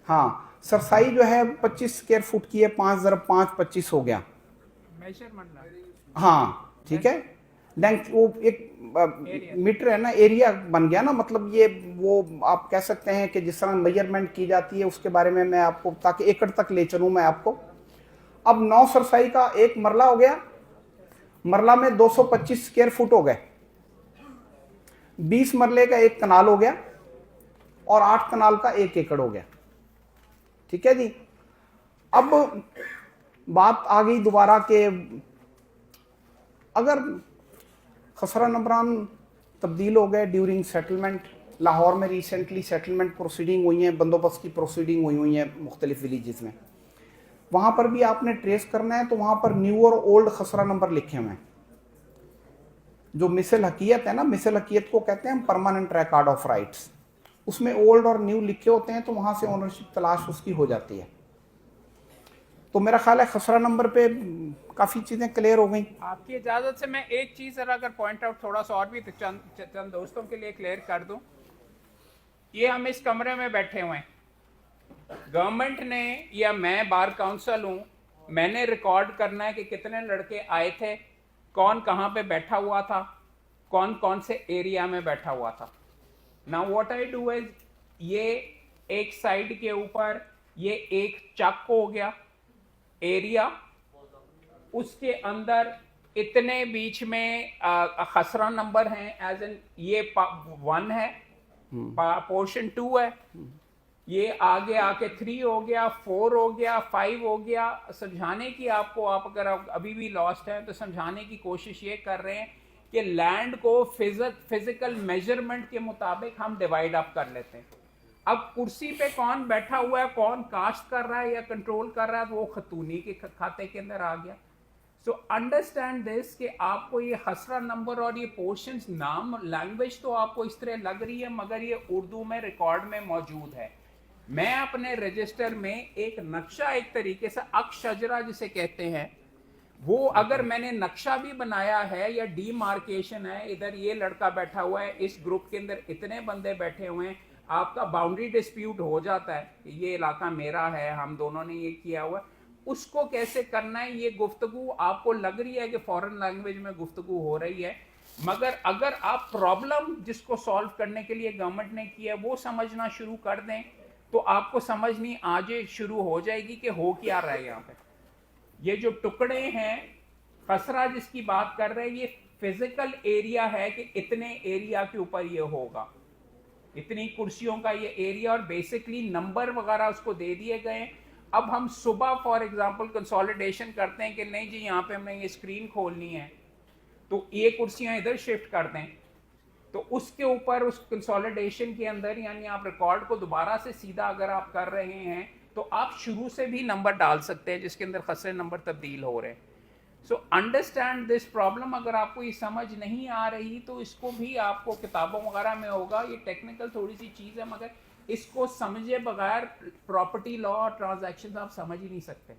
हाँ, सरसाई जो है 25 स्क्वायर फुट की है, 5 × 5 25 हो गया। मेजरमेंट हाँ ठीक है, लेंथ वो एक मीटर है ना, एरिया बन गया ना, मतलब ये वो आप कह सकते हैं कि जिस तरह मेजरमेंट की जाती है उसके बारे में मैं आपको, ताकि एकड़ तक ले चलूँ मैं आपको। अब 9 सरसाई का एक मरला हो गया, मरला में 225 स्क्वायर फुट हो गए। 20 मरले का एक कनाल हो गया और 8 कनाल का 1 एकड़ हो गया। ठीक है जी। अब बात आ गई दोबारा के अगर खसरा नंबरान तब्दील हो गए ड्यूरिंग सेटलमेंट, लाहौर में रिसेंटली सेटलमेंट प्रोसीडिंग हुई हैं, बंदोबस्त की प्रोसीडिंग हुई हैं मुख्तलिफ विलेजेस में, वहाँ पर भी आपने ट्रेस करना है तो वहाँ पर न्यू और ओल्ड खसरा नंबर लिखे हुए हैं। जो मिसल हकीयत है ना, मिसल हकीयत को कहते हैं परमानेंट रिकॉर्ड ऑफ राइट्स, उसमें ओल्ड और न्यू लिखे होते हैं, तो वहाँ से ओनरशिप तलाश उसकी हो जाती है। तो मेरा ख्याल है खसरा नंबर पे काफ़ी चीज़ें क्लियर हो गई। आपकी इजाज़त से मैं एक चीज़ ज़रा अगर पॉइंट आउट थोड़ा सा और भी चंद दोस्तों के लिए क्लियर कर दूं। ये हम इस कमरे में बैठे हुए हैं, गवर्नमेंट ने या मैं बार काउंसिल हूँ, मैंने रिकॉर्ड करना है कि कितने लड़के आए थे, कौन कहाँ पे बैठा हुआ था, कौन कौन से एरिया में बैठा हुआ था। Now what I do is, ये एक साइड के ऊपर ये एक चक हो गया एरिया, उसके अंदर इतने बीच में खसरा नंबर हैं, एज इन ये 1 है, पोर्शन 2 है, ये आगे आके 3 हो गया, 4 हो गया, 5 हो गया। समझाने की आपको, आप अगर अभी भी लॉस्ट हैं तो समझाने की कोशिश ये कर रहे हैं कि लैंड को फिजिकल मेजरमेंट के मुताबिक हम डिवाइड अप कर लेते हैं। अब कुर्सी पे कौन बैठा हुआ है, कौन काश्त कर रहा है या कंट्रोल कर रहा है, वो खतूनी के खाते के अंदर आ गया। सो अंडरस्टैंड दिस कि आपको ये खसरा नंबर और ये पोर्शंस, नाम लैंग्वेज तो आपको इस तरह लग रही है, मगर ये उर्दू में रिकॉर्ड में मौजूद है। मैं अपने रजिस्टर में एक नक्शा, एक तरीके से अक्षजरा जिसे कहते हैं, वो अगर मैंने नक्शा भी बनाया है या डीमार्केशन है, इधर ये लड़का बैठा हुआ है, इस ग्रुप के अंदर इतने बंदे बैठे हुए हैं, आपका बाउंड्री डिस्प्यूट हो जाता है कि ये इलाका मेरा है, हम दोनों ने ये किया हुआ है, उसको कैसे करना है, ये गुफ्तगू आपको लग रही है कि फॉरेन लैंग्वेज में गुफ्तगू हो रही है, मगर अगर आप प्रॉब्लम जिसको सॉल्व करने के लिए गवर्नमेंट ने किया वो समझना शुरू कर दें तो आपको समझनी आज शुरू हो जाएगी कि हो क्या रहा है यहाँ पे। ये जो टुकड़े हैं, खसरा जिसकी बात कर रहे हैं, ये फिजिकल एरिया है कि इतने एरिया के ऊपर ये होगा, इतनी कुर्सियों का ये एरिया, और बेसिकली नंबर वगैरह उसको दे दिए गए। अब हम सुबह फॉर एग्जांपल कंसोलिडेशन करते हैं कि नहीं जी यहाँ पे हमने ये स्क्रीन खोलनी है, तो ये कुर्सियां इधर शिफ्ट कर दें, तो उसके ऊपर उस कंसोलिडेशन के अंदर, यानी आप रिकॉर्ड को दोबारा से सीधा अगर आप कर रहे हैं तो आप शुरू से भी नंबर डाल सकते हैं जिसके अंदर खसरे नंबर तब्दील हो रहे हैं। So understand this problem. अगर आपको ये समझ नहीं आ रही तो इसको भी आपको किताबों वगैरह में होगा, ये टेक्निकल थोड़ी सी चीज़ है, मगर इसको समझे बगैर प्रॉपर्टी लॉ और ट्रांजैक्शंस आप समझ ही नहीं सकते,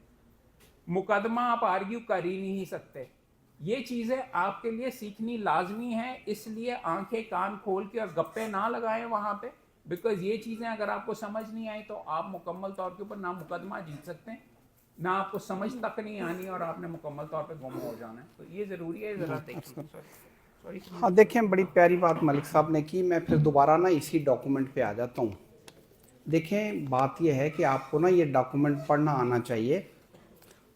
मुकदमा आप आर्ग्यू कर ही नहीं सकते। ये चीज़ें आपके लिए सीखनी लाजमी है, इसलिए आंखें कान खोल के और गप्पे ना लगाएं वहाँ पे, बिकॉज ये चीज़ें अगर आपको समझ नहीं आई तो आप मुकम्मल तौर के ऊपर ना मुकदमा जीत सकते हैं, ना आपको समझ तक नहीं आनी और आपने मुकम्मल तौर पे गुम हो जाना है। तो ये ज़रूरी है, ज़रा देखिए। सॉरी। हाँ देखें, बड़ी प्यारी बात मलिक साहब ने की। मैं फिर दोबारा ना इसी डॉक्यूमेंट पे आ जाता हूँ। देखें, बात यह है कि आपको ना ये डॉक्यूमेंट पढ़ना आना चाहिए।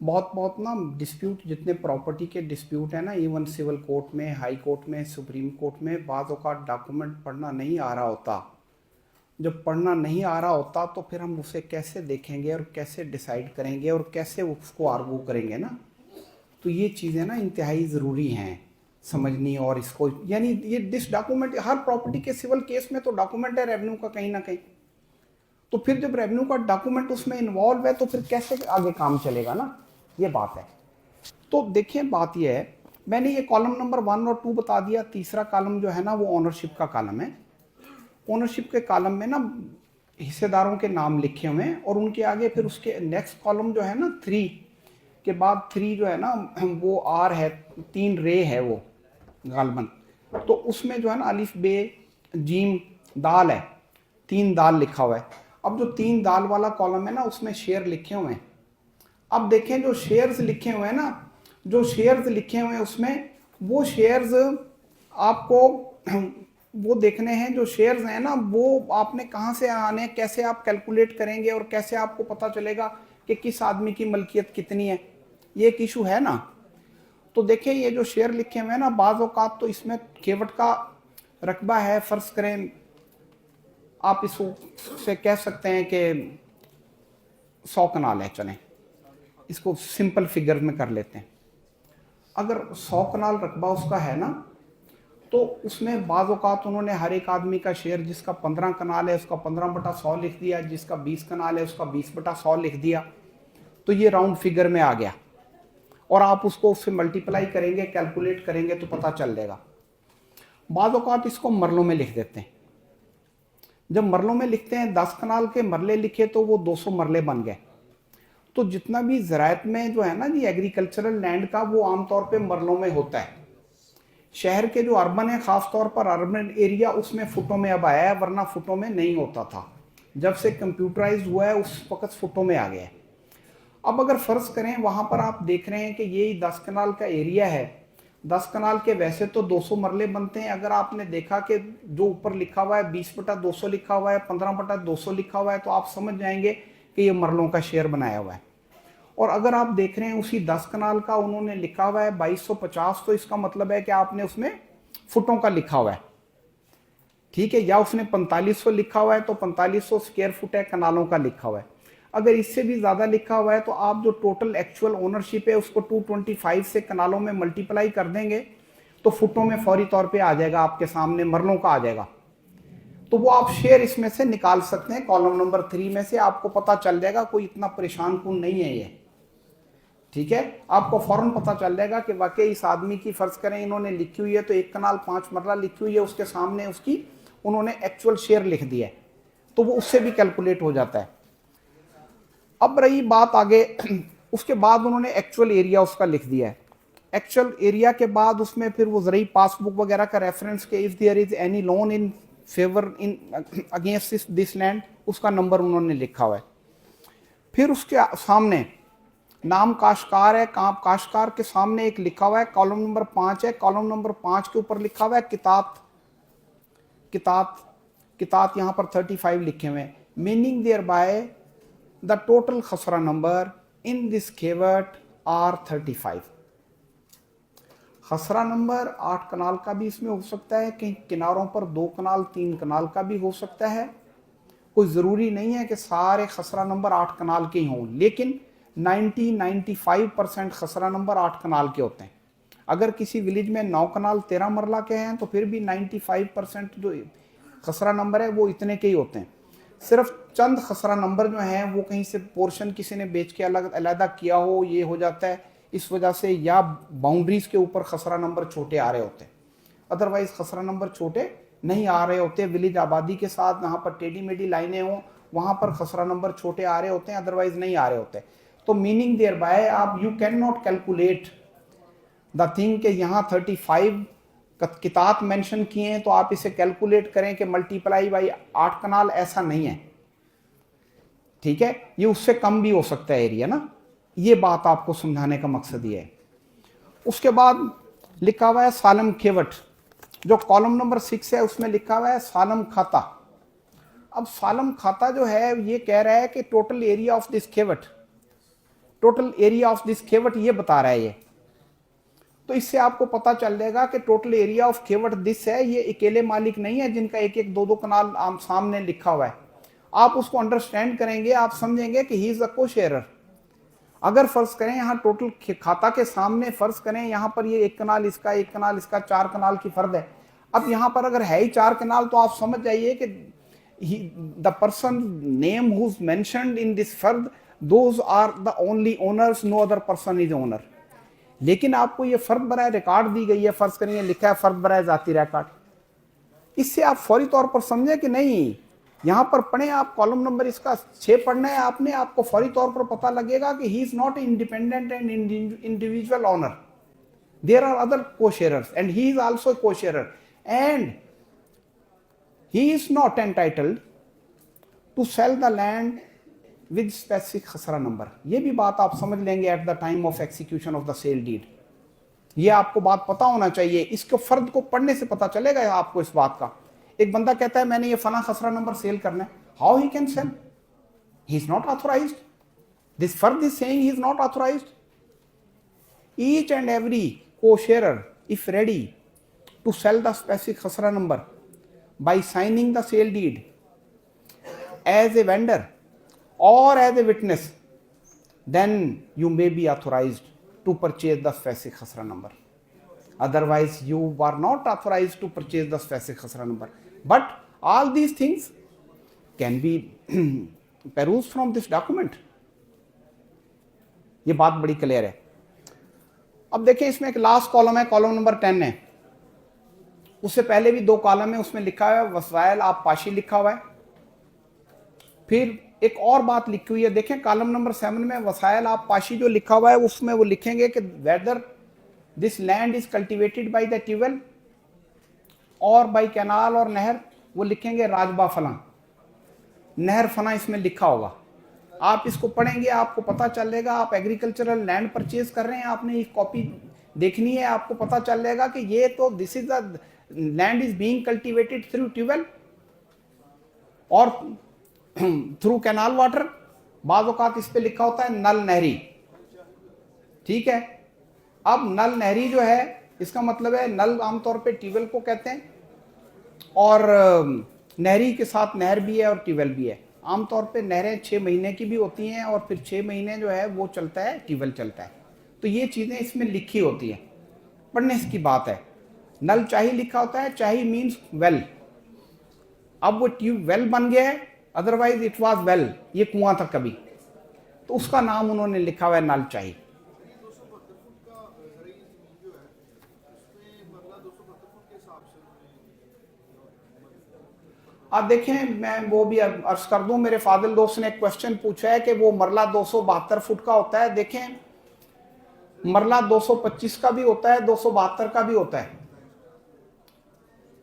बहुत ना डिस्प्यूट, जितने प्रॉपर्टी के डिस्प्यूट हैं ना, इवन सिविल कोर्ट में, हाई कोर्ट में, सुप्रीम कोर्ट में, बाज़ औक़ात डॉक्यूमेंट पढ़ना नहीं आ रहा होता। जब पढ़ना नहीं आ रहा होता तो फिर हम उसे कैसे देखेंगे और कैसे डिसाइड करेंगे और कैसे उसको आर्गू करेंगे ना। तो ये चीज़ें ना इंतहाई ज़रूरी हैं समझनी। और इसको यानी ये दिस डॉक्यूमेंट, हर प्रॉपर्टी के सिविल केस में तो डॉक्यूमेंट है रेवेन्यू का कहीं ना कहीं, तो फिर जब रेवेन्यू का डॉक्यूमेंट उसमें इन्वॉल्व है तो फिर कैसे आगे काम चलेगा ना, ये बात है। तो देखिए, बात ये है, मैंने ये कॉलम नंबर 1 और 2 बता दिया। तीसरा कॉलम जो है ना वो ओनरशिप का कॉलम है। ओनरशिप के कॉलम में ना हिस्सेदारों के नाम लिखे हुए हैं और उनके आगे फिर उसके नेक्स्ट कॉलम जो है ना 3 के बाद 3 जो है ना वो आर है, 3 रे है वो गालबन, तो उसमें जो है ना अलिफ बे जीम दाल है, 3 दाल लिखा हुआ है। अब जो 3 दाल वाला कॉलम है ना, उसमें शेयर लिखे हुए हैं। अब देखें जो शेयर्स लिखे हुए हैं ना, जो शेयर्स लिखे हुए हैं उसमें वो शेयर्स आपको वो देखने हैं। जो शेयर्स हैं ना, वो आपने कहाँ से आने, कैसे आप कैलकुलेट करेंगे और कैसे आपको पता चलेगा कि किस आदमी की मलकियत कितनी है, ये एक इशू है ना। तो देखिए ये जो शेयर लिखे हुए हैं ना, बाज़ औक़ात तो इसमें केवट का रकबा है, फ़र्ज़ करें आप इसको से कह सकते हैं कि 100 कनाल है, चलें इसको सिंपल फिगर में कर लेते हैं। अगर 100 कनाल रकबा उसका है ना, तो उसमें बाज़ औक़ात उन्होंने हर एक आदमी का शेयर, जिसका 15 कनाल है उसका 15/100 लिख दिया, जिसका 20 कनाल है उसका 20/100 लिख दिया। तो ये राउंड फिगर में आ गया और आप उसको उससे मल्टीप्लाई करेंगे, कैलकुलेट करेंगे तो पता चल जाएगा। बाज़ औक़ात इसको मरलों में लिख देते हैं। जब मरलों में लिखते हैं, 10 कनाल के मरले लिखे तो वो 200 मरले बन गए। तो जितना भी ज़राअत में जो है ना जी एग्रीकल्चरल लैंड का, वो आमतौर पे मरलों में होता है। शहर के जो अर्बन है, ख़ास तौर पर अर्बन एरिया, उसमें फुटों में अब आया है, वरना फुटों में नहीं होता था। जब से कंप्यूटराइज हुआ है उस वक्त फुटों में आ गया है। अब अगर फ़र्ज़ करें वहाँ पर आप देख रहे हैं कि ये 10 कनाल का एरिया है, 10 कनाल के वैसे तो 200 मरले बनते हैं। अगर आपने देखा कि जो ऊपर लिखा हुआ है 20/200 लिखा हुआ है, 15/200 लिखा हुआ है, तो आप समझ जाएंगे कि ये मरलों का शेयर बनाया हुआ है। और अगर आप देख रहे हैं उसी 10 कनाल का उन्होंने लिखा हुआ है 2250, तो इसका मतलब है कि आपने उसमें फुटों का लिखा हुआ है, ठीक है। या उसने 4500 लिखा हुआ है तो 4500 स्क्वायर फुट है, कनालों का लिखा हुआ है। अगर इससे भी ज़्यादा लिखा हुआ है तो आप जो टोटल एक्चुअल ओनरशिप है उसको 225 से कनालों में मल्टीप्लाई कर देंगे तो फुटों में फौरी तौर पे आ जाएगा, आपके सामने मरलों का आ जाएगा। तो वो आप शेयर इसमें से निकाल सकते हैं, कॉलम नंबर 3 में से आपको पता चल जाएगा। कोई इतना परेशान कुन नहीं है ये, ठीक है। आपको फौरन पता चल जाएगा कि वाकई इस आदमी की, फ़र्ज़ करें इन्होंने लिखी हुई है तो 1 कनाल 5 मरला लिखी हुई है, उसके सामने उसकी उन्होंने एक्चुअल शेयर लिख दिया है, तो वो उससे भी कैलकुलेट हो जाता है। अब रही बात आगे, उसके बाद उन्होंने एक्चुअल एरिया उसका लिख दिया है। एक्चुअल एरिया के बाद उसमें फिर वो ज़रूरी पासबुक वगैरह का रेफरेंस के if there is any loan in favour in against this land, उसका नंबर उन्होंने लिखा हुआ है। फिर उसके सामने नाम काश्तकार है, काश्तकार के सामने एक लिखा हुआ है, कॉलम नंबर 5 है। कॉलम नंबर 5 के ऊपर लिखा हुआ है कितात, कितात, कितात यहाँ पर 35 लिखे हुए हैं। Meaning thereby the total khasra number in this khewat are 35। Khasra number 8 कनाल का भी इसमें हो सकता है, कहीं किनारों पर 2 कनाल 3 कनाल का भी हो सकता है। कोई ज़रूरी नहीं है कि सारे खसरा नंबर 8 कनाल के ही हों, लेकिन 95% खसरा नंबर 8 कनाल के होते हैं। अगर किसी विलेज में 9 कनाल 13 मरला के हैं तो फिर भी 95% जो खसरा नंबर है वो इतने के ही होते हैं। सिर्फ चंद खसरा नंबर जो हैं वो कहीं से पोर्शन किसी ने बेच के अलग अलहदा किया हो, ये हो जाता है इस वजह से, या बाउंड्रीज के ऊपर खसरा नंबर छोटे आ रहे होते हैं। अदरवाइज खसरा नंबर छोटे नहीं आ रहे होते। विलेज आबादी के साथ जहाँ पर टेढ़ी मेढ़ी लाइनें हों वहाँ पर खसरा नंबर छोटे आ रहे होते हैं, अदरवाइज नहीं आ रहे होते। तो मीनिंग देयर बाय आप you can not calculate the thing कि यहाँ 35 कितात मेंशन किए हैं तो आप इसे कैलकुलेट करें कि मल्टीप्लाई बाई 8 कनाल, ऐसा नहीं है, ठीक है। ये उससे कम भी हो सकता है एरिया ना, ये बात आपको समझाने का मकसद ये है। उसके बाद लिखा हुआ है सालम केवट, जो कॉलम नंबर 6 है उसमें लिखा हुआ है सालम खाता। अब सालम खाता जो है ये कह रहा है कि total area of this khewat, total area of this khewat ये बता रहा है ये। तो इससे आपको पता चल जाएगा कि टोटल एरिया ऑफ केवट दिस है, ये अकेले मालिक नहीं है जिनका 1-1 2-2 कनाल सामने लिखा हुआ है। आप उसको अंडरस्टैंड करेंगे, आप समझेंगे कि ही इज अ को शेयरर। अगर फर्ज करें यहाँ टोटल खाता के सामने फर्ज करें यहाँ पर ये 1 कनाल इसका, 1 कनाल इसका, 4 कनाल की फर्द है। अब यहाँ पर अगर है ही 4 कनाल तो आप समझ जाइए कि the person name who is mentioned in this fard, those are the only owners, no other person is owner. लेकिन आपको ये फर्द बराए रिकॉर्ड दी गई है, फर्ज करें लिखा है फर्द बराए जाती रिकॉर्ड। इससे आप फौरी तौर पर समझे कि नहीं, यहाँ पर पढ़ें आप, कॉलम नंबर इसका 6 पढ़ना है आपने, आपको फौरी तौर पर पता लगेगा कि he is not independent and individual owner, there are other co-sharers and he is also co-sharer and he is not entitled to sell the land with specific khasra number. ये भी बात आप समझ लेंगे at the time of execution of the sale deed. ये आपको बात पता होना चाहिए, इसको फर्द को पढ़ने से पता चलेगा आपको इस बात का। एक बंदा कहता है मैंने ये फला खसरा नंबर सेल करना है, how he can sell? He is not authorised. This fard is saying he is not authorised. Each and every co-sharer if ready to sell the specific khasra number by signing the sale deed as a vendor or as a witness, then you may be authorized to purchase the specific khasra number. Otherwise you are not authorized to purchase the specific khasra number. But all these things can be perused from this document. ये बात बड़ी clear है। अब देखिए इसमें एक last column है, column number 10 है। उससे पहले भी 2 कॉलम है, उसमें लिखा है वसाइल आप पाशी लिखा हुआ है। फिर एक और बात लिखी हुई है, देखें कॉलम नंबर 7 में वसाइल आप पाशी जो लिखा हुआ है उसमें वो लिखेंगे कि whether this land is cultivated by the tubewell और बाय कैनाल और नहर, वो लिखेंगे राजबा फला, नहर फला इसमें लिखा होगा। आप इसको पढ़ेंगे आपको पता चलेगा। आप एग्रीकल्चरल लैंड परचेज कर रहे हैं, आपने एक कॉपी देखनी है, आपको पता चलेगा कि ये तो this is the land is being cultivated through tubewell और थ्रू कैनाल वाटर। बाज़ औक़ात इस पे लिखा होता है नल नहरी, ठीक है। अब नल नहरी जो है इसका मतलब है नल आमतौर पे ट्यूबवेल को कहते हैं और नहरी के साथ नहर भी है और ट्यूबवेल भी है। आमतौर पे नहरें 6 महीने की भी होती हैं और फिर 6 महीने जो है वो चलता है ट्यूबवेल चलता है। तो ये चीज़ें इसमें लिखी होती हैं, पढ़ने की बात है। नल चाही लिखा होता है, चाही मीन्स वेल। अब वो ट्यूबवेल बन गया है, अदरवाइज इट वाज वेल, ये कुआं था कभी, तो उसका नाम उन्होंने लिखा हुआ है नल चाही। अब देखें मैं वो भी अर्ज कर दूं, मेरे फादिल दोस्त ने एक क्वेश्चन पूछा है कि वो मरला 272 फुट का होता है। देखें मरला 225 का भी होता है, 272 का भी होता है।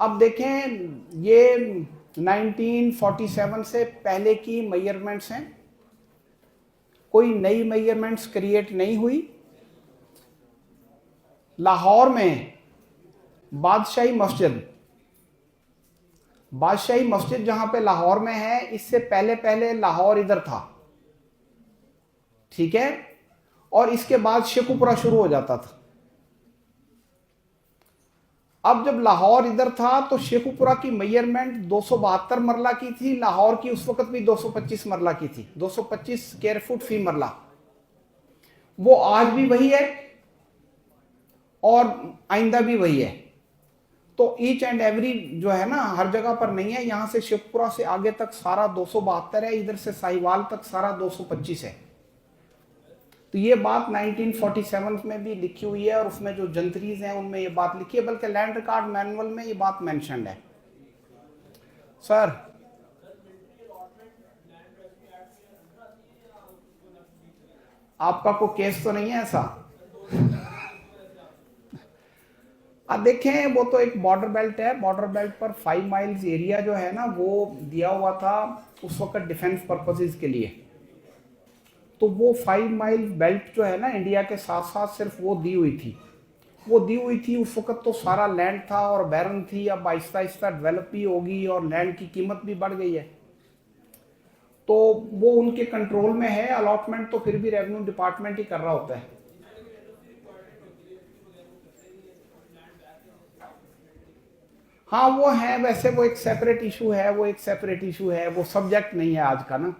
अब देखें ये 1947 से पहले की मेजरमेंट्स हैं, कोई नई मेजरमेंट्स क्रिएट नहीं हुई। लाहौर में बादशाही मस्जिद जहां पे लाहौर में है, इससे पहले लाहौर इधर था, ठीक है, और इसके बाद शेखुपुरा शुरू हो जाता था। अब जब लाहौर इधर था तो शेखुपुरा की मेजरमेंट 272 मरला की थी, लाहौर की उस वक्त भी 225 मरला की थी, 225 स्क्वायर फुट फी मरला। वो आज भी वही है और आइंदा भी वही है। तो ईच एंड एवरी जो है ना हर जगह पर नहीं है। यहां से शेखपुरा से आगे तक सारा 272 है, इधर से साहिवाल तक सारा 225 है। तो ये बात 1947 में भी लिखी हुई है और उसमें जो जंतरीज हैं उनमें ये बात लिखी है, बल्कि लैंड रिकॉर्ड मैनुअल में ये बात मेंशन्ड है। सर आपका कोई केस तो नहीं है ऐसा? अब देखें वो तो एक बॉर्डर बेल्ट है, बॉर्डर बेल्ट पर 5 माइल्स एरिया जो है ना वो दिया हुआ था उस वक्त डिफेंस पर्पसेस के लिए। तो वो 5 माइल बेल्ट जो है ना इंडिया के साथ साथ सिर्फ वो दी हुई थी। उस वक्त तो सारा लैंड था और बैरन थी। अब आहिस्ता आहिस्ता डेवलप भी होगी और लैंड की कीमत भी बढ़ गई है, तो वो उनके कंट्रोल में है। अलॉटमेंट तो फिर भी रेवेन्यू डिपार्टमेंट ही कर रहा होता है। हाँ वो है, वैसे वो एक सेपरेट इशू है, वो सब्जेक्ट नहीं है आज का ना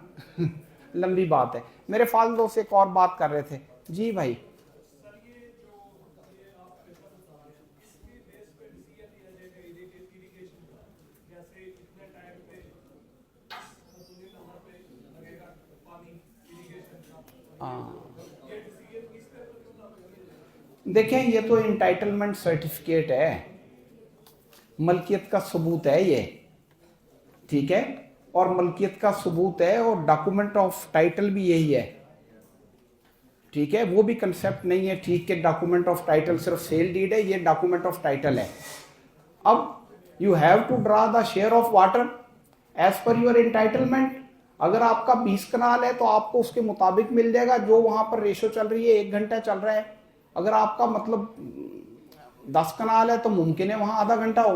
लंबी बात है। मेरे फादर से एक और बात कर रहे थे। जी भाई देखें ये तो इंटाइटलमेंट सर्टिफिकेट है, मलकियत का सबूत है ये, ठीक है, और मलकियत का सबूत है और डॉक्यूमेंट ऑफ टाइटल भी यही है, ठीक है। वो भी कंसेप्ट नहीं है ठीक है डॉक्यूमेंट ऑफ टाइटल सिर्फ सेल डीड है, ये डॉक्यूमेंट ऑफ टाइटल है। अब you have to draw the share of water as per your entitlement अगर आपका 20 कनाल है तो आपको उसके मुताबिक मिल जाएगा, जो वहां पर रेशो चल रही है 1 घंटा चल रहा है। अगर आपका मतलब 10 कनाल है तो मुमकिन है वहां आधा घंटा हो।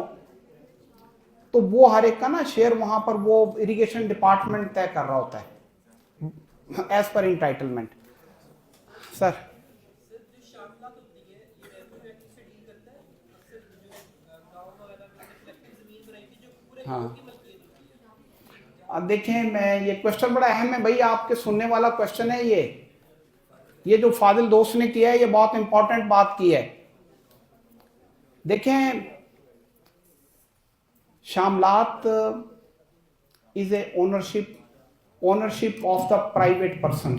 तो वो हर एक का ना शेयर वहां पर वो इरिगेशन डिपार्टमेंट तय कर रहा होता है एज पर इंटाइटलमेंट। सर हाँ, अब देखें, मैं ये क्वेश्चन बड़ा अहम है भाई, आपके सुनने वाला क्वेश्चन है ये जो फादिल दोस्त ने किया है ये बहुत इंपॉर्टेंट बात की है। देखें, shamlat is a ownership of the private person.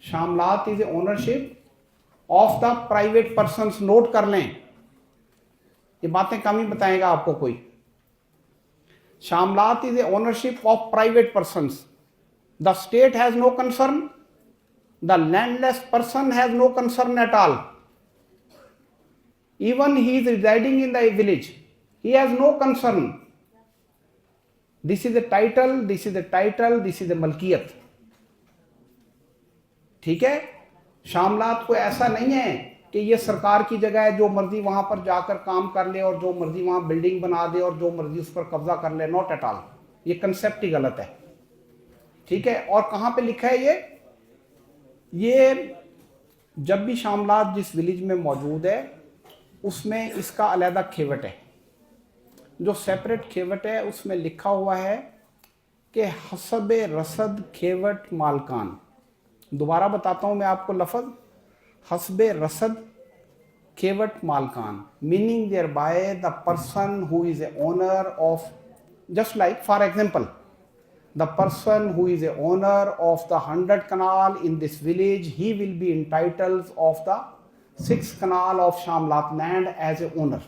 Shamlat is a ownership of the private person. Note कर लें, ये बातें कम ही बताएगा आपको कोई। शामलात is a ownership of private persons. The state has no concern. The landless person has no concern at all. Even he is residing in the village, he has no concern. This is the title, this is the title, this is the मलकियत। ठीक है, शामलात को ऐसा नहीं है कि ये सरकार की जगह है, जो मर्जी वहां पर जाकर काम कर ले और जो मर्जी वहां बिल्डिंग बना दे और जो मर्जी उस पर कब्जा कर ले। नॉट एट ऑल, ये कंसेप्ट ही गलत है। ठीक है, और कहां पे लिखा है ये जब भी शामलात जिस विलेज में मौजूद है उसमें इसका अलहदा खेवट है, जो सेपरेट खेवट है उसमें लिखा हुआ है कि हसब रसद खेवट मालकान। दोबारा बताता हूं मैं आपको लफ्ज, हसबे रसद खेवट मालकान, meaning thereby the person who is a owner of, just like for example the person who is a owner of the 100 canal in this village, he will be entitled of the 6 canal of Shamlat land as a owner.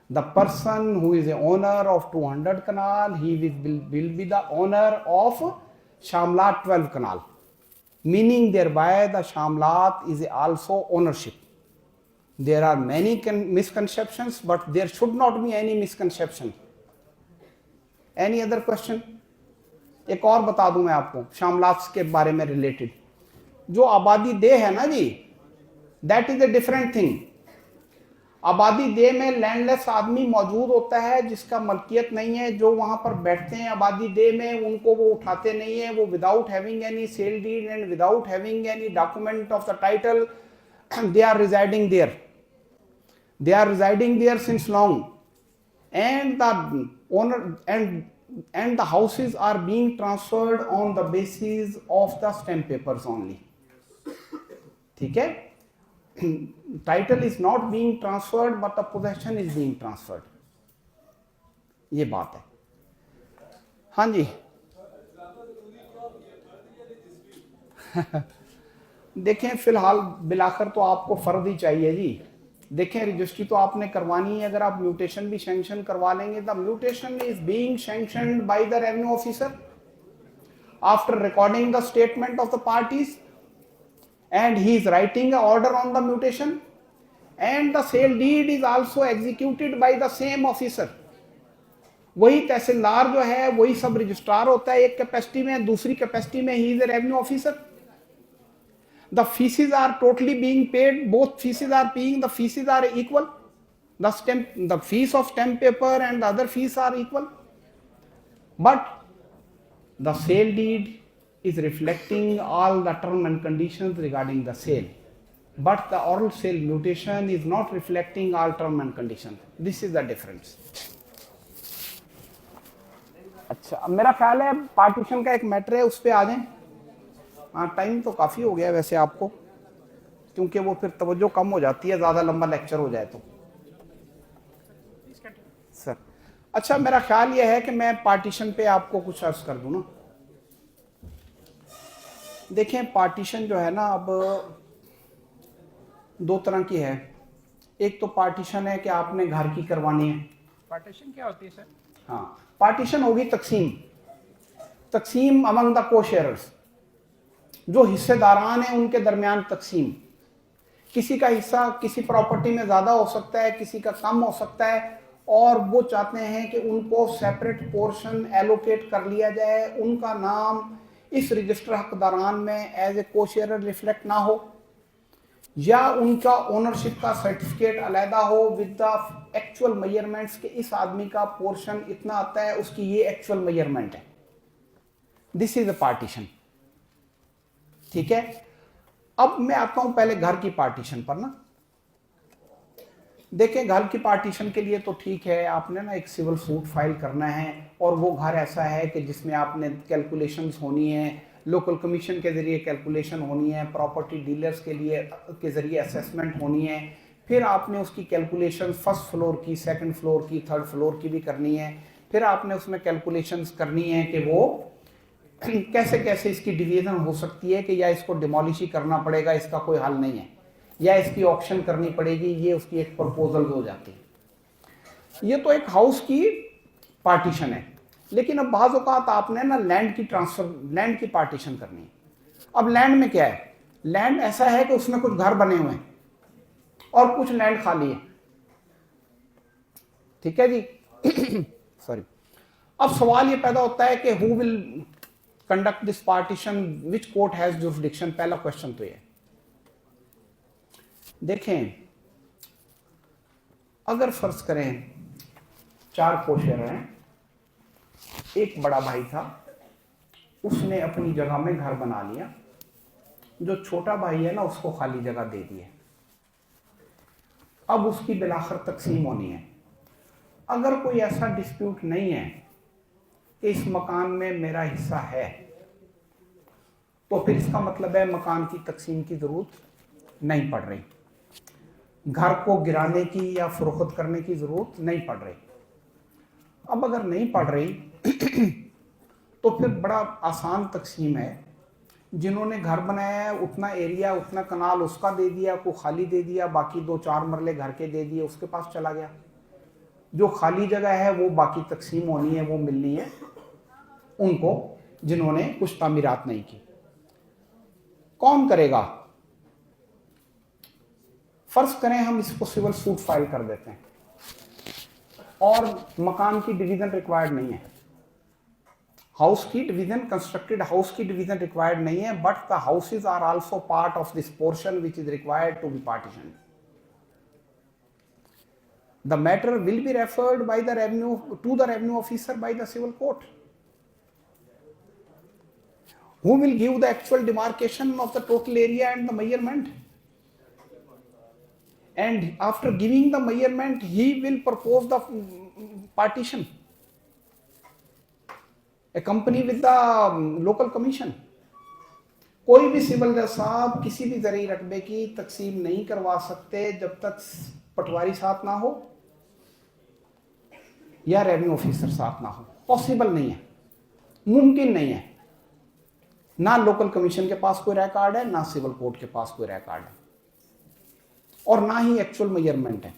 The person who is a owner of 200 canal, he will be the owner of Shamlat 12 canal. Meaning thereby the Shamlat is also ownership. There are many misconceptions, but there should not be any misconception. Any other question? एक और बता दूं मैं आपको शामलात के बारे में related. जो आबादी देह है ना जी, that is a different thing. आबादी देह में लैंडलेस आदमी मौजूद होता है जिसका मलकियत नहीं है, जो वहां पर बैठते हैं आबादी देह में उनको वो उठाते नहीं है, वो without having any sale deed and without having any document of the title, they are residing there, they are residing there since long, and the owner and the houses are being transferred on the basis of the stamp papers only. ठीक है, title is not being transferred but the possession is being transferred. ये बात है। हाँ जी देखें, फिलहाल बिलाखर तो आपको फर्द ही चाहिए जी। देखें, रजिस्ट्री तो आपने करवानी है, अगर आप म्यूटेशन भी सैंक्शन करवा लेंगे, the mutation is being sanctioned bye the revenue officer after recording the statement of the parties, and he is writing an order on the mutation, and the sale deed is also executed by the same officer. वही तहसीलदार जो है वही सब registrar होता है एक capacity में, दूसरी कैपेसिटी में ही is a revenue officer. The fees are totally being paid, both fees are paying, the fees are equal, the fees of stamp paper and the other fees are equal, but the sale deed is reflecting all the terms and conditions regarding the sale, but the oral sale mutation is not reflecting all terms and conditions. This is the difference. अच्छा, अब मेरा ख्याल है partition का एक matter है, उस पर आ जाएं। हाँ, टाइम तो काफ़ी हो गया वैसे आपको, क्योंकि वो फिर तवज्जो कम हो जाती है ज़्यादा लंबा लेक्चर हो जाए तो। सर अच्छा, मेरा ख्याल ये है कि मैं पार्टीशन पे आपको कुछ अर्ज कर दूं ना। देखें, पार्टीशन जो है ना अब दो तरह की है। एक तो पार्टीशन है कि आपने घर की करवानी है। पार्टीशन क्या होती है सर? हाँ, पार्टीशन होगी तकसीम अमंग द को शेयरर्स, जो हिस्सेदारान हैं उनके दरमियान तकसीम। किसी का हिस्सा किसी प्रॉपर्टी में ज़्यादा हो सकता है, किसी का कम हो सकता है, और वो चाहते हैं कि उनको सेपरेट पोर्शन एलोकेट कर लिया जाए, उनका नाम इस रजिस्टर हकदारान में एज ए कोशेयर रिफ्लेक्ट ना हो, या उनका ओनरशिप का सर्टिफिकेट अलहदा हो विद द एक्चुअल मेजरमेंट्स के इस आदमी का पोर्शन इतना आता है, उसकी ये एक्चुअल मेजरमेंट है। This is a partition. ठीक है, अब मैं आता हूं पहले घर की पार्टीशन पर ना। देखें, घर की पार्टीशन के लिए तो ठीक है, आपने ना एक सिविल सूट फाइल करना है, और वो घर ऐसा है कि जिसमें आपने कैलकुलेशंस होनी है, लोकल कमीशन के ज़रिए कैलकुलेशन होनी है, प्रॉपर्टी डीलर्स के ज़रिए असेसमेंट होनी है, फिर आपने उसकी कैलकुलेशन फर्स्ट फ्लोर की, सेकंड फ्लोर की, थर्ड फ्लोर की भी करनी है, फिर आपने उसमें कैलकुलेशंस करनी है कि वो कैसे कैसे इसकी डिवीजन हो सकती है, कि या इसको डिमोलिश ही करना पड़ेगा, इसका कोई हल नहीं है, या इसकी ऑप्शन करनी पड़ेगी, ये उसकी एक प्रपोजल हो जाती है। ये तो एक हाउस की पार्टीशन है। लेकिन अब बाज़ औक़ात आपने ना लैंड की पार्टीशन करनी है। अब लैंड में क्या है, लैंड ऐसा है कि उसमें कुछ घर बने हुए हैं और कुछ लैंड खाली है। ठीक है जी। सॉरी। अब सवाल ये पैदा होता है कि who will conduct this partition, which court has jurisdiction. पहला क्वेश्चन तो ये। देखें, अगर फर्ज करें 4 कोशेयर हैं, एक बड़ा भाई था, उसने अपनी जगह में घर बना लिया, जो छोटा भाई है ना उसको खाली जगह दे दी है। अब उसकी बिलाखिर तकसीम होनी है। अगर कोई ऐसा डिस्प्यूट नहीं है कि इस मकान में मेरा हिस्सा है, तो फिर इसका मतलब है मकान की तकसीम की जरूरत नहीं पड़ रही, घर को गिराने की या फरोख्त करने की जरूरत नहीं पड़ रही। अब अगर नहीं पड़ रही तो फिर बड़ा आसान तकसीम है। जिन्होंने घर बनाया है उतना एरिया, उतना कनाल उसका दे दिया, को खाली दे दिया, बाकी 2-4 मरले घर के दे दिए, उसके पास चला गया। जो खाली जगह है वो बाकी तकसीम होनी है, वो मिलनी है उनको जिन्होंने कुछ तामीरात नहीं की। कौन करेगा? फर्ज करें हम इसको सिविल सूट फाइल कर देते हैं और मकान की डिवीजन रिक्वायर्ड नहीं है, हाउस की डिवीजन, कंस्ट्रक्टेड हाउस की डिवीजन रिक्वायर्ड नहीं है, but the houses are also part of this portion which is required to be partition. The matter will be referred by the revenue to the revenue officer by the civil court, who will give the actual demarcation of the total area and the measurement, and after giving the measurement he will propose the partition, accompany with the local commission। कोई भी civil जज साहब किसी भी ज़रई रकबे की तकसीम नहीं करवा सकते जब तक पटवारी साथ ना हो या रेवेन्यू ऑफिसर साथ ना हो। पॉसिबल नहीं है, मुमकिन नहीं है। ना लोकल कमीशन के पास कोई रिकॉर्ड है, ना सिविल कोर्ट के पास कोई रिकॉर्ड है, और ना ही एक्चुअल मेजरमेंट है।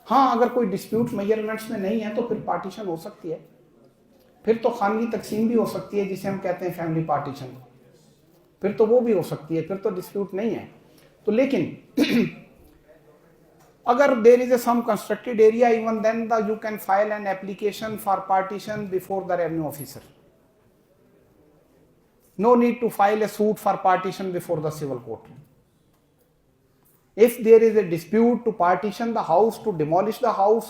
हाँ, अगर कोई डिस्प्यूट मेजरमेंट्स में नहीं है तो फिर पार्टीशन हो सकती है, फिर तो खानगी तकसीम भी हो सकती है जिसे हम कहते हैं फैमिली पार्टीशन, फिर तो वो भी हो सकती है, फिर तो डिस्प्यूट नहीं है। तो लेकिन अगर there is some constructed area, even then the you can file an application for partition before the revenue officer. No need to file a suit for partition before the civil court. If there is a dispute to partition the house, to demolish the house,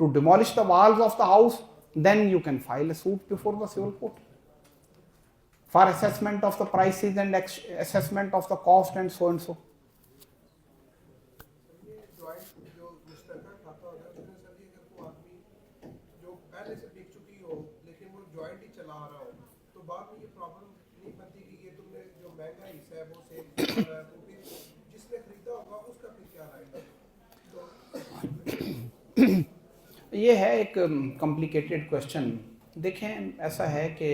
to demolish the walls of the house, then you can file a suit before the civil court for assessment of the prices and assessment of the cost and so and so. ये है एक complicated question. देखें, ऐसा है कि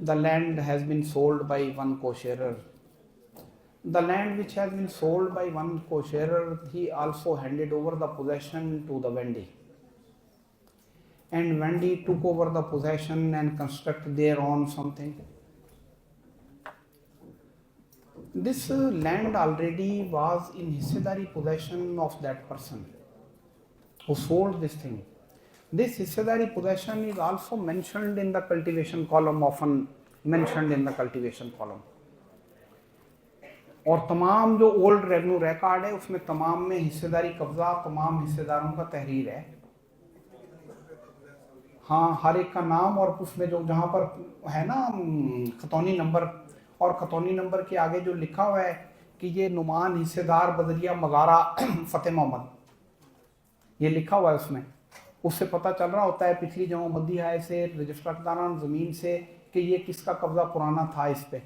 the land has been sold by one co-sharer. The land which has been sold by one co-sharer, he also handed over the possession to the vendee, and vendee took over the possession and constructed their own something. This land already was in hissedari possession of that person, who sold this thing. This hissedari possession is also mentioned in the cultivation column, often mentioned in the cultivation column. और तमाम जो old revenue record है उसमें तमाम में हिस्सेदारी कब्जा तमाम हिस्सेदारों का तहरीर है। हाँ, हर एक का नाम और उसमें जो जहाँ पर है ना खतौनी नंबर, और खतौनी नंबर के आगे जो लिखा हुआ है कि ये नुमान हिस्सेदार बदरिया मगारा फतेह मोहम्मद, ये लिखा हुआ है उसमें, उससे पता चल रहा होता है पिछली जमाबंदी आय से, रजिस्ट्रारदारान ज़मीन से कि ये किसका कब्जा पुराना था इस पे।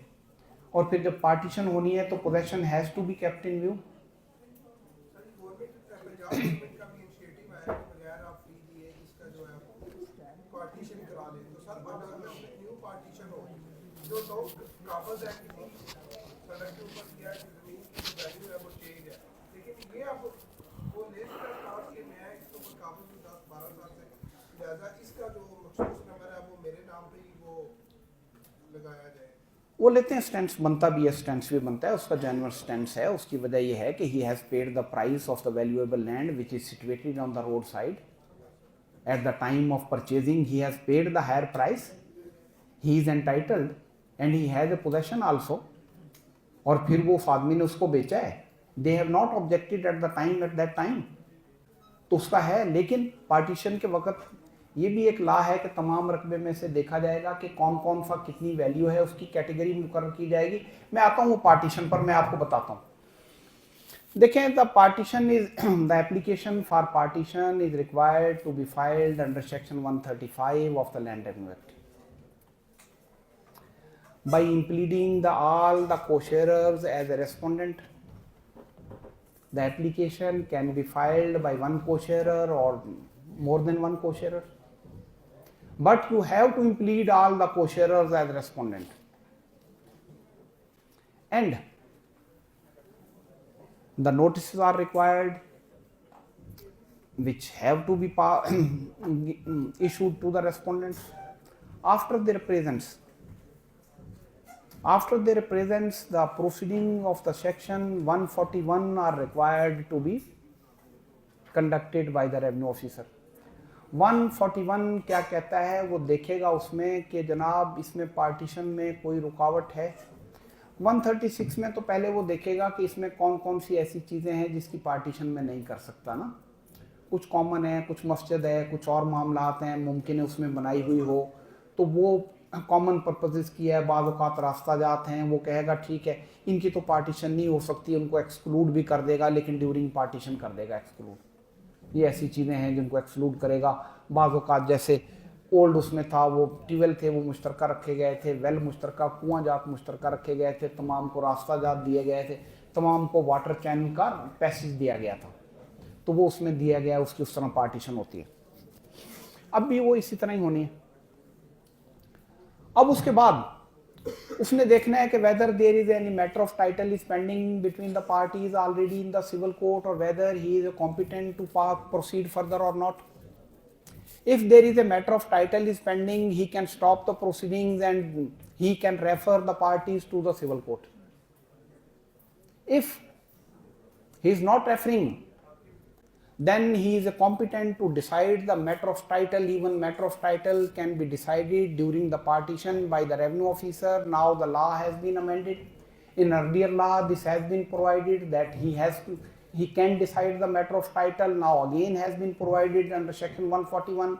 और फिर जब पार्टीशन होनी है तो possession has to be kept in view. वो लेते हैं, स्टैंस बनता भी है, स्टैंस भी बनता है, उसका जेन्युइन स्टैंस है। उसकी वजह ये है कि he has paid the price of the valuable land which is situated on the road side at the time of purchasing, he has paid the higher price, he is entitled and he has a possession also. और फिर वो उस आदमी ने उसको बेचा है, they have not objected at the time, at that time, तो उसका है। लेकिन पार्टीशन के वक्त ये भी एक लॉ है कि तमाम रकबे में से देखा जाएगा कि कौन कौन सा कितनी वैल्यू है, उसकी कैटेगरी मुकर्रर की जाएगी। मैं आता हूँ वो पार्टीशन पर, मैं आपको बताता हूँ। देखें, the partition is the application for partition is required to be filed under section 135 of the land revenue act by impleading all the co-sharers as a respondent. The application can be filed by one co-sharer or more than one co-sharer, but you have to implead all the co-sharers as respondent. And the notices are required which have to be issued to the respondents after their presence. After their presence, the proceeding of the section 141 are required to be conducted by the revenue officer. 141 क्या कहता है, वो देखेगा उसमें कि जनाब इसमें partition में कोई रुकावट है। 136 में तो पहले वो देखेगा कि इसमें कौन कौन सी ऐसी चीज़ें हैं जिसकी पार्टीशन में नहीं कर सकता ना। कुछ कॉमन है, कुछ मस्जिद है, कुछ और मामलात हैं, मुमकिन है उसमें बनाई हुई हो, तो वो कॉमन पर्पजेस की है, बाज़ औक़ात रास्ता जात हैं, वो कहेगा ठीक है इनकी तो पार्टीशन नहीं हो सकती, उनको एक्सक्लूड भी कर देगा, लेकिन ड्यूरिंग पार्टीशन कर देगा एक्सक्लूड। ये ऐसी चीज़ें हैं जिनको एक्सक्लूड करेगा। बाज़ औक़ात जैसे ओल्ड उसमें था, वो ट्यूबवेल थे वो मुश्तरका रखे गए थे, वेल मुश्तरका, कुआँ जात मुश्तरका रखे गए थे, तमाम को रास्ता जात दिए गए थे, तमाम को वाटर चैनल का पैसेज दिया गया था, तो वो उसमें दिया गया, उसकी उस तरह पार्टीशन होती है। अब भी वो इसी तरह ही होनी है। अब उसके बाद उसने देखना है कि whether there is any matter of title is pending between the parties already in the civil court, और whether he is competent to proceed further or not. If there is a matter of title is pending, he can stop the proceedings and he can refer the parties to the civil court. If he is not referring, then he is competent to decide the matter of title. Even matter of title can be decided during the partition by the revenue officer. Now the law has been amended. In earlier law, this has been provided that he can decide the matter of title. Now again has been provided under section 141.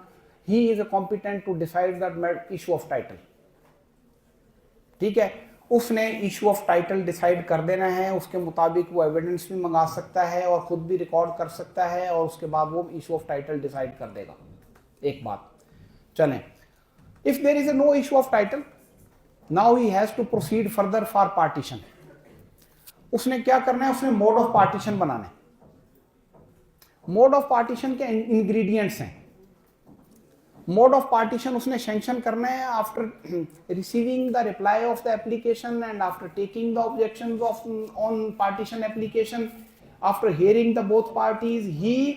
He is competent to decide the issue of title. ठीक है, उसने issue of title decide कर देना है, उसके मुताबिक वो evidence भी मंगा सकता है और खुद भी रिकॉर्ड कर सकता है, और उसके बाद वो इशू ऑफ टाइटल डिसाइड कर देगा। एक बात चलें, if there is no issue of title, now he has to proceed further for partition. उसने क्या करना है, उसने मोड ऑफ पार्टीशन बनाना है। मोड ऑफ पार्टीशन के इंग्रेडिएंट्स हैं। मोड ऑफ पार्टीशन उसने सैंक्शन करना है after receiving the reply of the application and after taking the objections of on partition application, after hearing the both parties, he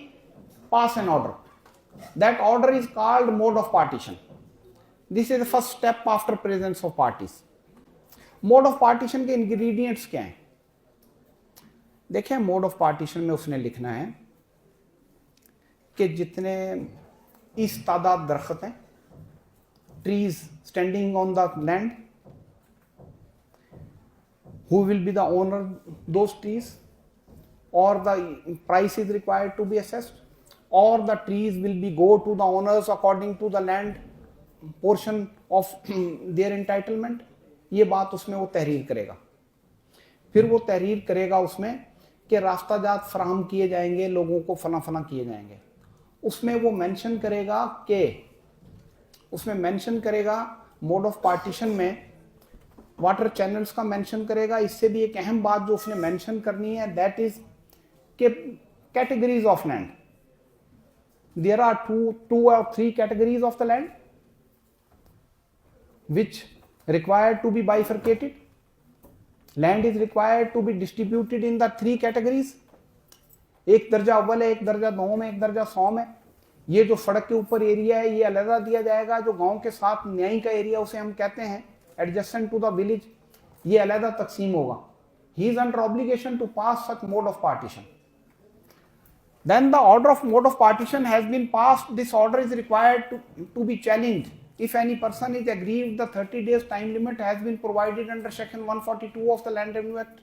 pass an order. That order is called mode of partition. This is the first step after presence of parties. Mode of partition के ingredients क्या हैं? देखिए, mode of partition में उसने लिखना है के जितने इस तादाद दरख्त हैं, trees standing on the land, who will be the owner those trees, or the price is required to be assessed, or the trees will be go to the owners according to the land portion of their entitlement. ये बात उसमें वो तहरीर करेगा। फिर वो तहरीर करेगा उसमें कि रास्ता जात फराहम किए जाएंगे, लोगों को फना फना किए जाएंगे। उसमें वो मेंशन करेगा कि उसमें मेंशन करेगा मोड ऑफ पार्टीशन में वाटर चैनल्स का मेंशन करेगा। इससे भी एक अहम बात जो उसने मेंशन करनी है, दैट इज के categories of land. There are two or three categories of the land which required to be bifurcated. Land is required to be distributed in the three categories. एक दर्जा अव्वल है, एक दर्जा नौम है, एक दर्जा सौम है। ये जो सड़क के ऊपर एरिया है ये अलग दिया जाएगा। जो गांव के साथ न्याय का एरिया उसे हम कहते हैं adjacent to the village, ये अलग तकसीम होगा। He is under obligation to pass such mode of partition. Then the order of mode of partition has been passed. This order is required to be challenged. If any person is aggrieved, the 30 days time limit has been provided under section 142 of the Land Revenue Act.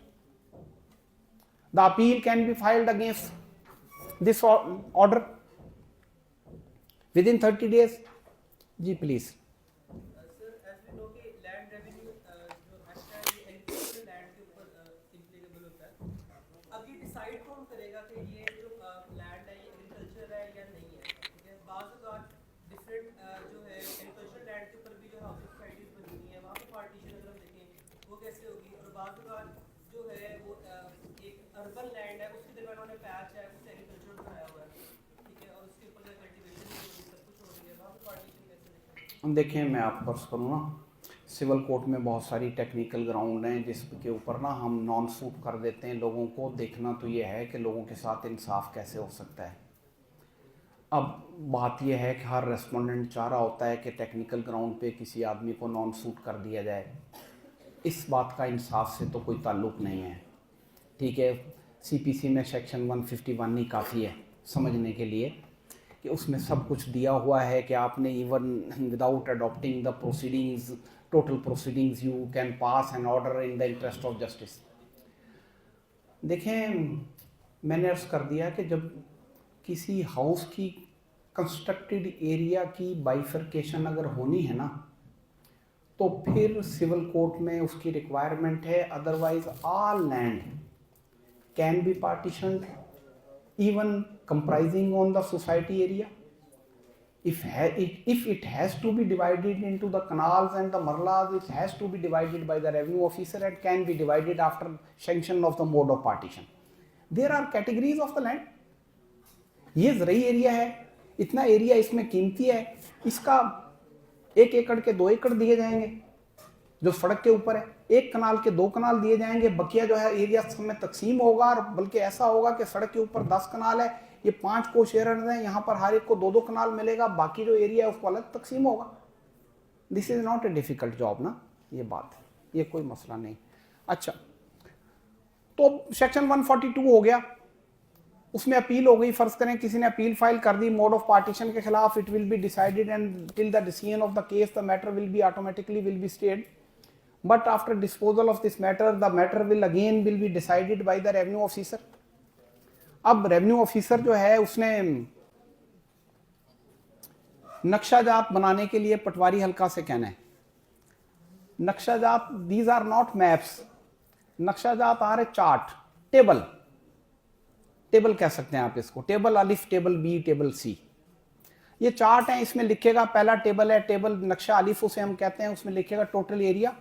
The appeal can be filed against this order within 30 days. Ji please. देखें, मैं आपको अर्ज करूँ ना, civil court में बहुत सारी technical ground हैं जिसके ऊपर ना हम नॉन सूट कर देते हैं लोगों को। देखना तो ये है कि लोगों के साथ इंसाफ कैसे हो सकता है। अब बात यह है कि हर रेस्पोंडेंट चाह रहा होता है कि टेक्निकल ग्राउंड पे किसी आदमी को नॉन सूट कर दिया जाए। इस बात का इंसाफ से तो कोई ताल्लुक़ नहीं है। ठीक है, सीपीसी में सेक्शन 151 ही काफ़ी है समझने के लिए कि उसमें सब कुछ दिया हुआ है कि आपने even without adopting the proceedings, total proceedings, you can pass an order in the interest of justice. देखें, मैंने अर्ज कर दिया कि जब किसी हाउस की कंस्ट्रक्टेड एरिया की बाइफरकेशन अगर होनी है ना, तो फिर सिविल कोर्ट में उसकी रिक्वायरमेंट है। Otherwise all land can be partitioned even comprising on the society area. If it has to be divided into the canals and the marlas, it has to be divided by the revenue officer and can be divided after sanction of the mode of partition. There are categories of the land. ये ज़रई area है, इतना area इसमें कीमती है, इसका 1 एकड़ के 2 एकड़ दिए जाएंगे जो सड़क के ऊपर है, 1 कनाल के 2 कनाल दिए जाएंगे, बकिया जो है एरिया में तकसीम होगा। और बल्कि ऐसा होगा कि सड़क के ऊपर 10 कनाल है, ये 5 को शेयरर्स हैं, यहाँ पर हर एक को 2-2 कनाल मिलेगा, बाकी जो एरिया है उसको अलग तकसीम होगा। This is not a difficult job ना, ये बात है, ये कोई मसला नहीं। अच्छा, तो सेक्शन 142 हो गया, उसमें अपील हो गई। फ़र्ज़ करें किसी ने अपील फाइल कर दी मोड ऑफ पार्टीशन के खिलाफ, it will be decided and till the decision of the case the matter will be automatically will be stayed. But after disposal of this matter, the matter will be decided by the revenue officer. अब revenue officer जो है उसने नक्शाजात बनाने के लिए पटवारी हल्का से कहना है नक्शाजात, these are not maps, नक्शाजात आ रहे चार्ट, टेबल कह सकते हैं आप इसको, टेबल अलिफ, टेबल बी, टेबल सी, ये चार्ट है। इसमें लिखेगा, पहला टेबल है, टेबल नक्शा अलिफ उसे हम कहते हैं, उसमें लिखेगा total area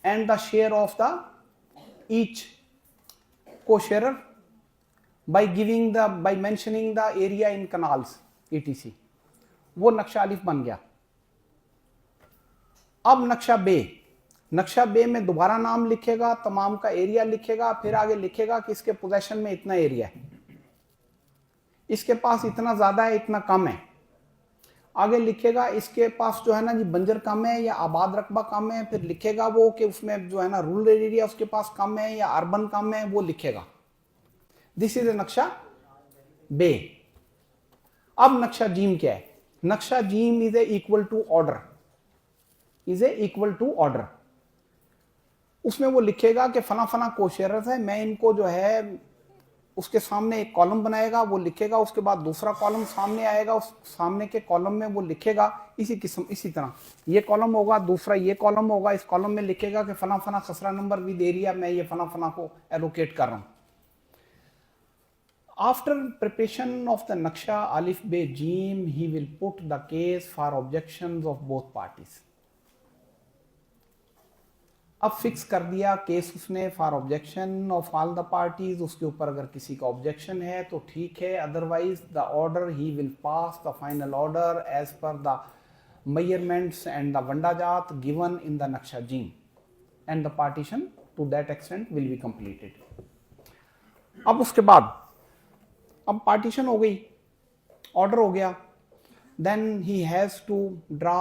and the share of the each co-sharer by mentioning the area in canals etc. वो नक्शा अलिफ बन गया। अब नक्शा बे में दोबारा नाम लिखेगा, तमाम का एरिया लिखेगा, फिर आगे लिखेगा कि इसके पोजेशन में इतना एरिया है, इसके पास इतना ज्यादा है, इतना कम है। आगे लिखेगा इसके पास जो है ना जी बंजर कम है या आबाद रकबा कम है, फिर लिखेगा वो कि उसमें जो है ना रूरल एरिया उसके पास कम है या अर्बन कम है, वो लिखेगा। दिस इज ए नक्शा बे। अब नक्शा जीम क्या है? नक्शा जीम is a equal to order, is a equal to order. उसमें वो लिखेगा कि फला फला कोशेयर्स है, मैं इनको जो है उसके सामने एक कॉलम बनाएगा, वो लिखेगा, उसके बाद दूसरा कॉलम सामने आएगा, उस सामने के कॉलम में वो लिखेगा इसी किस्म, इसी तरह ये कॉलम होगा, दूसरा ये कॉलम होगा, इस कॉलम में लिखेगा कि फला फला खसरा नंबर विद एरिया, मैं ये फला फला को एलोकेट कर रहा हूं। After preparation of the Naksha Alif Be Jim, he will put the case for objections of both parties. अब फिक्स कर दिया केस उसने for objection of all the parties, उसके ऊपर अगर किसी का ऑब्जेक्शन है तो ठीक है, otherwise the order he will pass the final order as per the measurements and the वंडाजात गिवन इन द नक्शा जीम and the partition to that extent will be completed. अब उसके बाद अब पार्टीशन हो गई, ऑर्डर हो गया, then he has to draw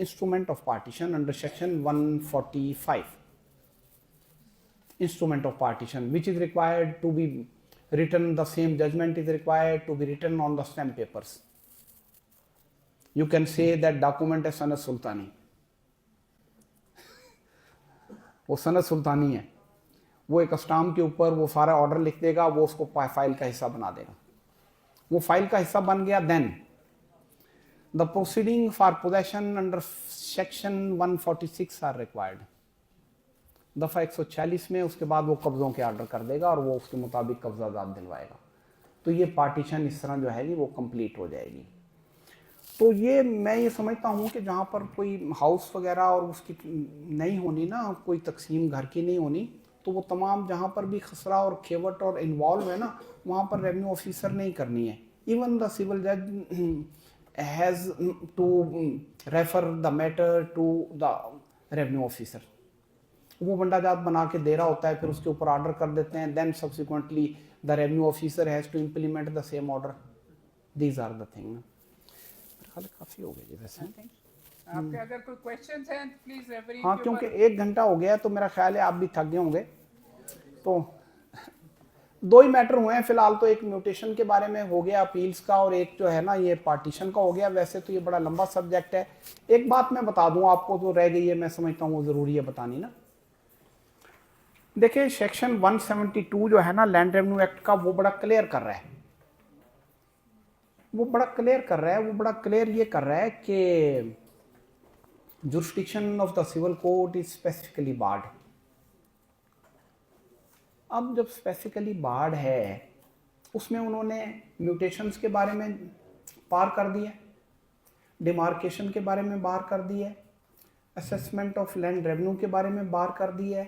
instrument of partition under section 145, instrument of partition, which is required to be written, the same judgment is required to be written on the stamp papers. You can say that document है सनद सुल्तानी, वो सनद सुल्तानी है, वो एक stamp के ऊपर वो सारा ऑर्डर लिख देगा, वो उसको फाइल का हिस्सा बना देगा, वो फाइल का हिस्सा बन गया। Then the proceeding for possession under section 146 are required, दफा 146 में उसके बाद वो कब्जों के ऑर्डर कर देगा और वो उसके मुताबिक कब्जादात दिलवाएगा। तो ये पार्टीशन इस तरह जो है वो कंप्लीट हो जाएगी। तो ये मैं ये समझता हूँ कि जहाँ पर कोई हाउस वगैरह और उसकी नहीं होनी ना, कोई तकसीम घर की नहीं होनी, तो वो तमाम जहाँ पर भी खसरा और खेवट और इन्वॉल्व है ना, वहाँ पर रेवेन्यू ऑफिसर नहीं करनी है। इवन द सिविल जज has to refer the matter to the revenue officer. वो वंडाजात बना के दे रहा होता है, फिर उसके ऊपर ऑर्डर कर देते हैं, then subsequently the revenue officer has to implement the same order. These are the thing. काफ़ी हो गया जी वैसे। आपके अगर कोई क्वेश्चंस हैं प्लीज रेफरी। हाँ, क्योंकि 1 घंटा हो गया तो मेरा ख्याल है आप भी थक गए होंगे। तो 2 ही मैटर हुए हैं फिलहाल, तो एक म्यूटेशन के बारे में हो गया अपील्स का, और एक जो है ना ये पार्टीशन का हो गया। वैसे तो ये बड़ा लंबा सब्जेक्ट है। एक बात मैं बता दूं आपको, जो रह गई है मैं समझता हूँ वो ज़रूरी है बतानी ना। देखिए सेक्शन 172 जो है ना लैंड रेवेन्यू एक्ट का, वो बड़ा क्लियर कर रहा है, वो बड़ा क्लियर ये कर रहा है कि jurisdiction of the civil court is specifically barred। अब जब स्पेसिफिकली बार्ड है, उसमें उन्होंने म्यूटेशंस के बारे में पार कर दिया, डिमार्केशन के बारे में बार कर दिया, असेसमेंट ऑफ लैंड रेवेन्यू के बारे में बार कर दिया,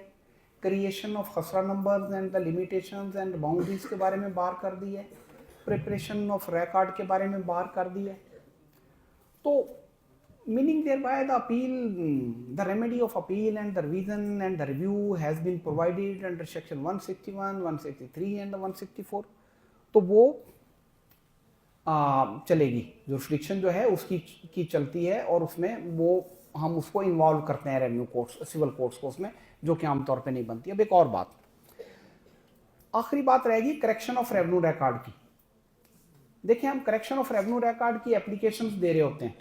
क्रिएशन ऑफ खसरा numbers and the limitations and boundaries के बारे में बार कर दिया, प्रिपरेशन ऑफ रिकॉर्ड के बारे में बार कर दिया। तो meaning thereby the appeal, the remedy of appeal and the revision and the review has been provided under section 161, 163 and the 164। तो वो चलेगी, जुरिस्डिक्शन जो है उसकी की चलती है, और उसमें वो हम उसको इन्वॉल्व करते हैं रेवेन्यू कोर्ट्स, सिविल कोर्ट्स को उसमें, जो कि आमतौर पे नहीं बनती। अब एक और बात, आखिरी बात रहेगी करेक्शन ऑफ रेवेन्यू रिकॉर्ड की। देखिए हम करेक्शन ऑफ रेवेन्यू रिकॉर्ड की एप्लीकेशंस दे रहे होते हैं,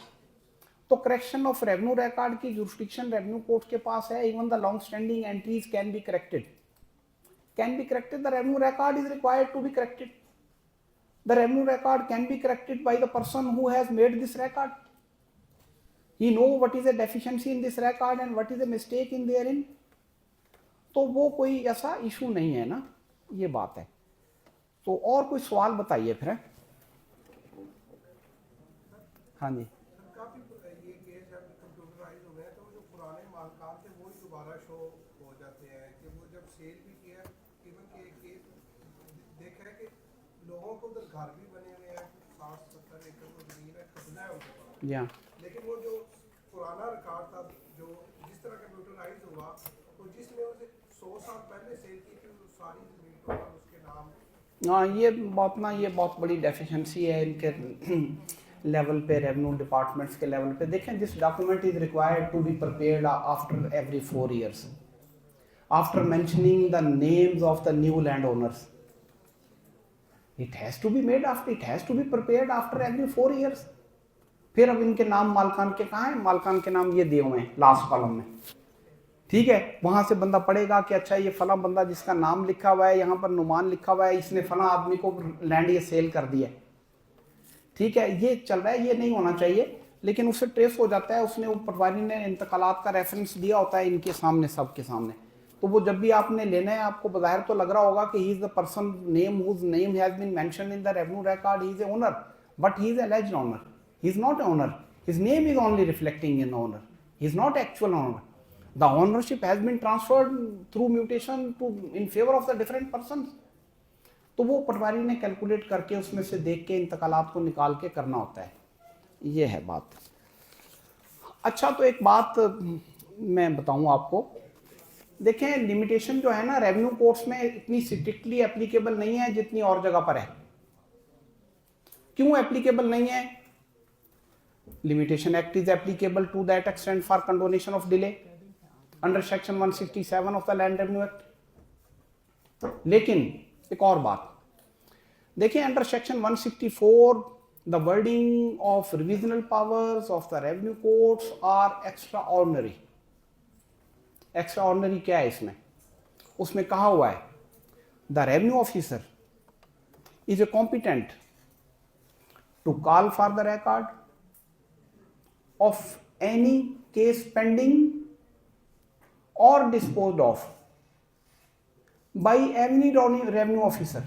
तो करेक्शन ऑफ रेवेन्यू रिकॉर्ड की जुरिस्डिक्शन रेवेन्यू कोर्ट के पास है। Even the long standing entries can be corrected, the revenue record is required to be corrected. The revenue record can be corrected by the person who has made this record. He know what is a deficiency in this record and what is a mistake in there in. तो वो कोई ऐसा issue नहीं है ना, ये बात है। तो और कोई सवाल बताइए फिर। हाँ जी, घर भी बने हुए हैं, 60-70 एकड़ को जमीन है, कब्जा है उनके पास, लेकिन वो जो पुराना रिकॉर्ड था, जो जिस तरह कंप्यूटराइज हुआ, तो जिसने उसे 100 साल पहले सेल की थी, वो सारी जमीन टोटल उसके नाम। हाँ, ये बहुत बड़ी डेफिशिएंसी है इनके लेवल पे, रेवेन्यू डिपार्टमेंट्स के लेवल पे। देखें, this document is required to be prepared after every 4 years, after mentioning the names of the new land owners. It has to be made after, it has to be prepared after every 4 years। फिर अब इनके नाम मालकान के कहाँ हैं? मालकान के नाम ये दिए हुए हैं लास्ट कॉलम में, ठीक है। वहां से बंदा पढ़ेगा कि अच्छा ये फला बंदा जिसका नाम लिखा हुआ है, यहाँ पर नुमान लिखा हुआ है, इसने फला आदमी को लैंड ये सेल कर दिया, ठीक है। ये चल रहा है, ये नहीं होना चाहिए, लेकिन उससे ट्रेस हो जाता है। उसने वो पटवारी ने इंतकालात का रेफरेंस दिया होता है इनके सामने, सबके सामने। तो वो जब भी आपने लेना है, आपको बाहर तो लग रहा होगा कि he is the person name whose name has been mentioned in the revenue record, he is a owner, but he is alleged owner, he is not owner, his name is only reflecting in owner, he is not actual owner. The ownership has been transferred through mutation to in favor of the different persons। तो वो पटवारी ने calculate करके उसमें से देख के इंतकालात को निकाल के करना होता है, ये है बात। अच्छा, तो एक बात मैं बताऊं आपको, देखें लिमिटेशन जो है ना रेवेन्यू कोर्ट्स में इतनी स्ट्रिक्टली एप्लीकेबल नहीं है जितनी और जगह पर है। क्यों एप्लीकेबल नहीं है? Limitation act is applicable to that extent for condonation of delay under section 167 of the land revenue act. लेकिन एक और बात देखिए, under section 164 the wording of revisional powers of the revenue courts are extraordinary. Extraordinary क्या है इसमें? उसमें कहा हुआ है the revenue officer is a competent to call for the record of any case pending or disposed of by any revenue officer।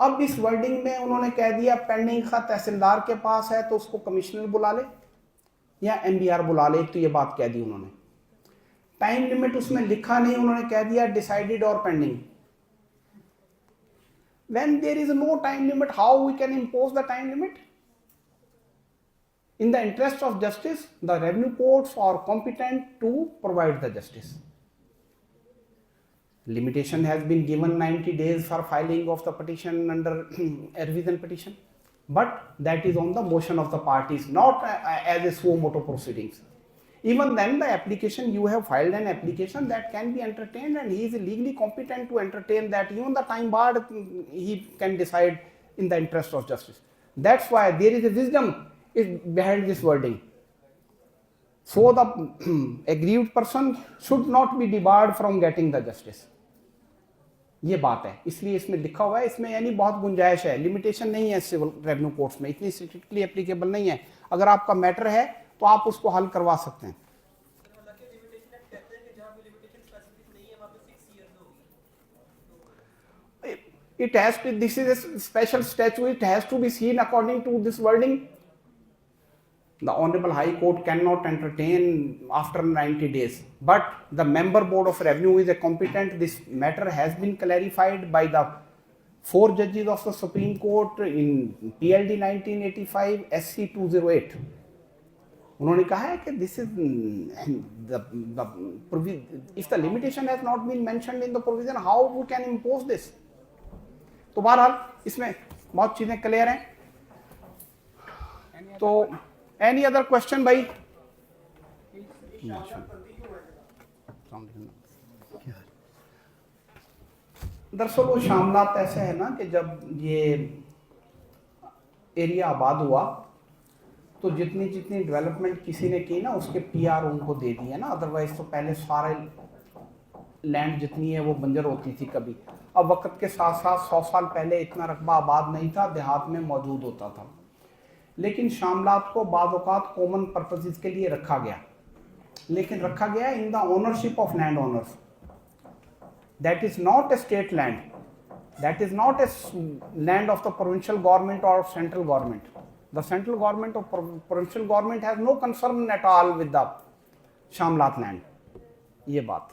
अब इस wording में उन्होंने कह दिया पेंडिंग खा तहसीलदार के पास है तो उसको कमिश्नर बुला ले या एमबीआर बुला ले, तो ये बात कह दी उन्होंने। टाइम लिमिट उसमें लिखा नहीं, उन्होंने कह दिया डिसाइडेड और pending. When there is no time limit, how we can impose the time limit? In the interest of justice, the revenue courts are competent to provide the justice. Limitation has been given 90 days for filing of the petition under a revision petition, but that is on the motion of the parties, not as a suo motu proceedings. Even then, the application, you have filed an application that can be entertained, and he is legally competent to entertain that. Even the time barred, he can decide in the interest of justice. That's why there is a wisdom is behind this wording. So the aggrieved person should not be debarred from getting the justice। ये बात है, इसलिए इसमें लिखा हुआ है। इसमें यानी बहुत गुंजाइश है, लिमिटेशन नहीं है सिविल रेवेन्यू कोर्ट्स में, इतनी स्ट्रिक्टली एप्लीकेबल नहीं है। अगर आपका मैटर है तो आप उसको हल करवा सकते हैं। It has to, this is a special statute, it has to be seen according to this wording। The Honorable High Court cannot entertain after 90 days, but the member board of revenue is a competent. This matter has been clarified by the 4 judges of the Supreme Court in PLD 1985 SC 208। उन्होंने कहा है कि this is the if the limitation has not been mentioned in the provision, how we can impose this? तो बहरहाल इसमें बहुत चीजें clear हैं। तो एनी अदर क्वेश्चन भाई? दरअसल वो शामलात ऐसे है ना कि जब ये एरिया आबाद हुआ तो जितनी जितनी डेवलपमेंट किसी ने की ना उसके पीआर उनको दे दिए ना, अदरवाइज तो पहले सारे लैंड जितनी है वो बंजर होती थी कभी। अब वक्त के साथ साथ 100 साल पहले इतना रकबा आबाद नहीं था, देहात में मौजूद होता था। लेकिन शामलात को बाद औक़ात कॉमन पर्पसेस के लिए रखा गया, लेकिन रखा गया in the ownership of land owners. That is not a state land, that is not a land of the provincial government or central government. The central government or provincial government has no concern at all with the शामलात land. ये बात।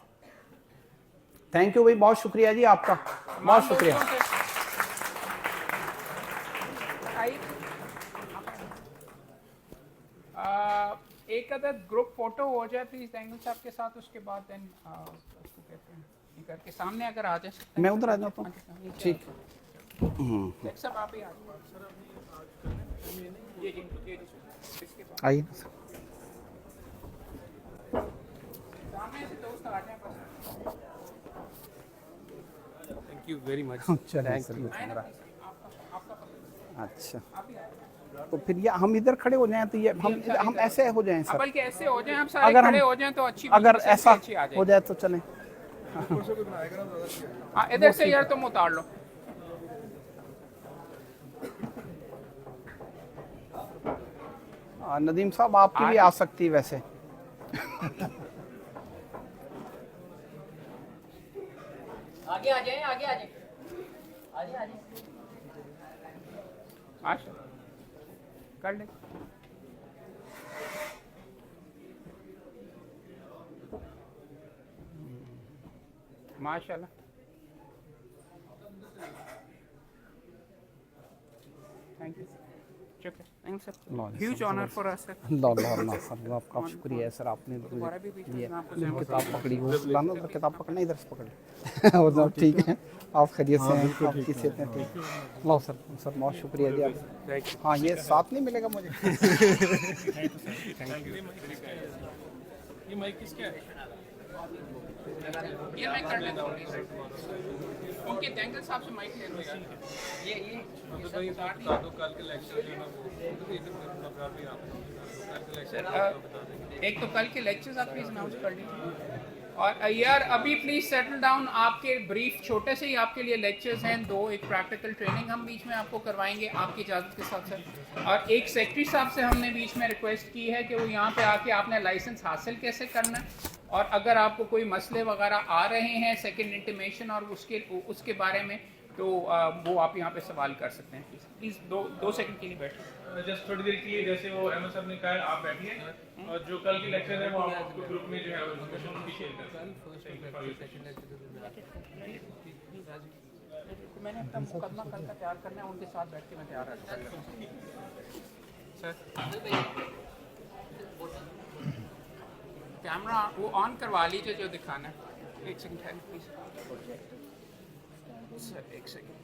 Thank you भाई, बहुत शुक्रिया जी आपका, बहुत शुक्रिया। एक अदर ग्रुप फोटो हो जाए प्लीज एंगल साहब के साथ, उसके बाद देन उसको कहते हैं ये करके सामने अगर आ जाए। मैं उधर आ जाता हूँ, ठीक। सब आप ही आइए सामने से दोस्त आ जाए बस। Thank you very much. चलिए सर। अच्छा, तो फिर ये हम इधर खड़े हो जाएं तो ये हम ऐसे हो जाएं अब सर, बल्कि ऐसे हो जाए, हम सारे अगर खड़े हम हो जाएं तो अच्छी अगर बिल्कुल ऐसा अच्छी आ हो जाए। जाए तो चलें। हाँ, इधर से यार तुम उतार लो। नदीम साहब आपकी भी आ सकती है वैसे। आगे आ जाए, आगे आ जाए, आगे आ जाए। माशा कर ले। माशाल्लाह, थैंक यू, शुक्रिया sir, huge honour for us sir. अल्लाह सर, आपका शुक्रिया है सर, आपने दोबारा भी बीच में दिया। मैं आपको किताब पकड़ी हो, लाना उधर किताब पकड़ना, इधर से पकड़ वो सब ठीक है। आप खैरियत से हैं, आप किसी से ठीक। लो सर, सर बहुत शुक्रिया जी आप। हाँ, ये साथ नहीं मिलेगा मुझे। ये माइक किसका है? ये मैं कर लेता हूँ। ओके, थैंक यू साहब से माइक ले लो यार। ये कल के लेक्चर जो है ना वो एक तो कल के लेक्चर्स आप प्लीज अनाउंस कर लीजिए। और यार अभी प्लीज सेटल डाउन, आपके ब्रीफ छोटे से ही आपके लिए लेक्चर्स हैं दो, एक प्रैक्टिकल ट्रेनिंग हम बीच में आपको करवाएंगे आपकी इजाज़त के साथ सर, और एक सेक्रेटरी साहब से हमने बीच में रिक्वेस्ट की है कि वो यहाँ पे आके आपने लाइसेंस हासिल कैसे करना है, और अगर आपको कोई मसले वगैरह आ रहे हैं सेकंड इंटीमेशन और उसके बारे में, तो वो आप यहाँ पे सवाल कर सकते हैं। प्लीज़ दो सेकंड के लिए बैठिए। जस्ट थोड़ी देर के लिए, जैसे वो अहमद साहब ने कहा है, आप बैठिए और जो कल की लेक्चर है वो आप आपको ग्रुप में जो है वो डिस्कशन भी शेयर करें। मैंने अपना मुकदमा कल का तैयार करना है, उनके साथ बैठ के मैं तैयार रहूँगा सर। कैमरा वो ऑन करवा लीजिए जो दिखाना है। एक सेकंड प्लीज सर, एक सेकंड।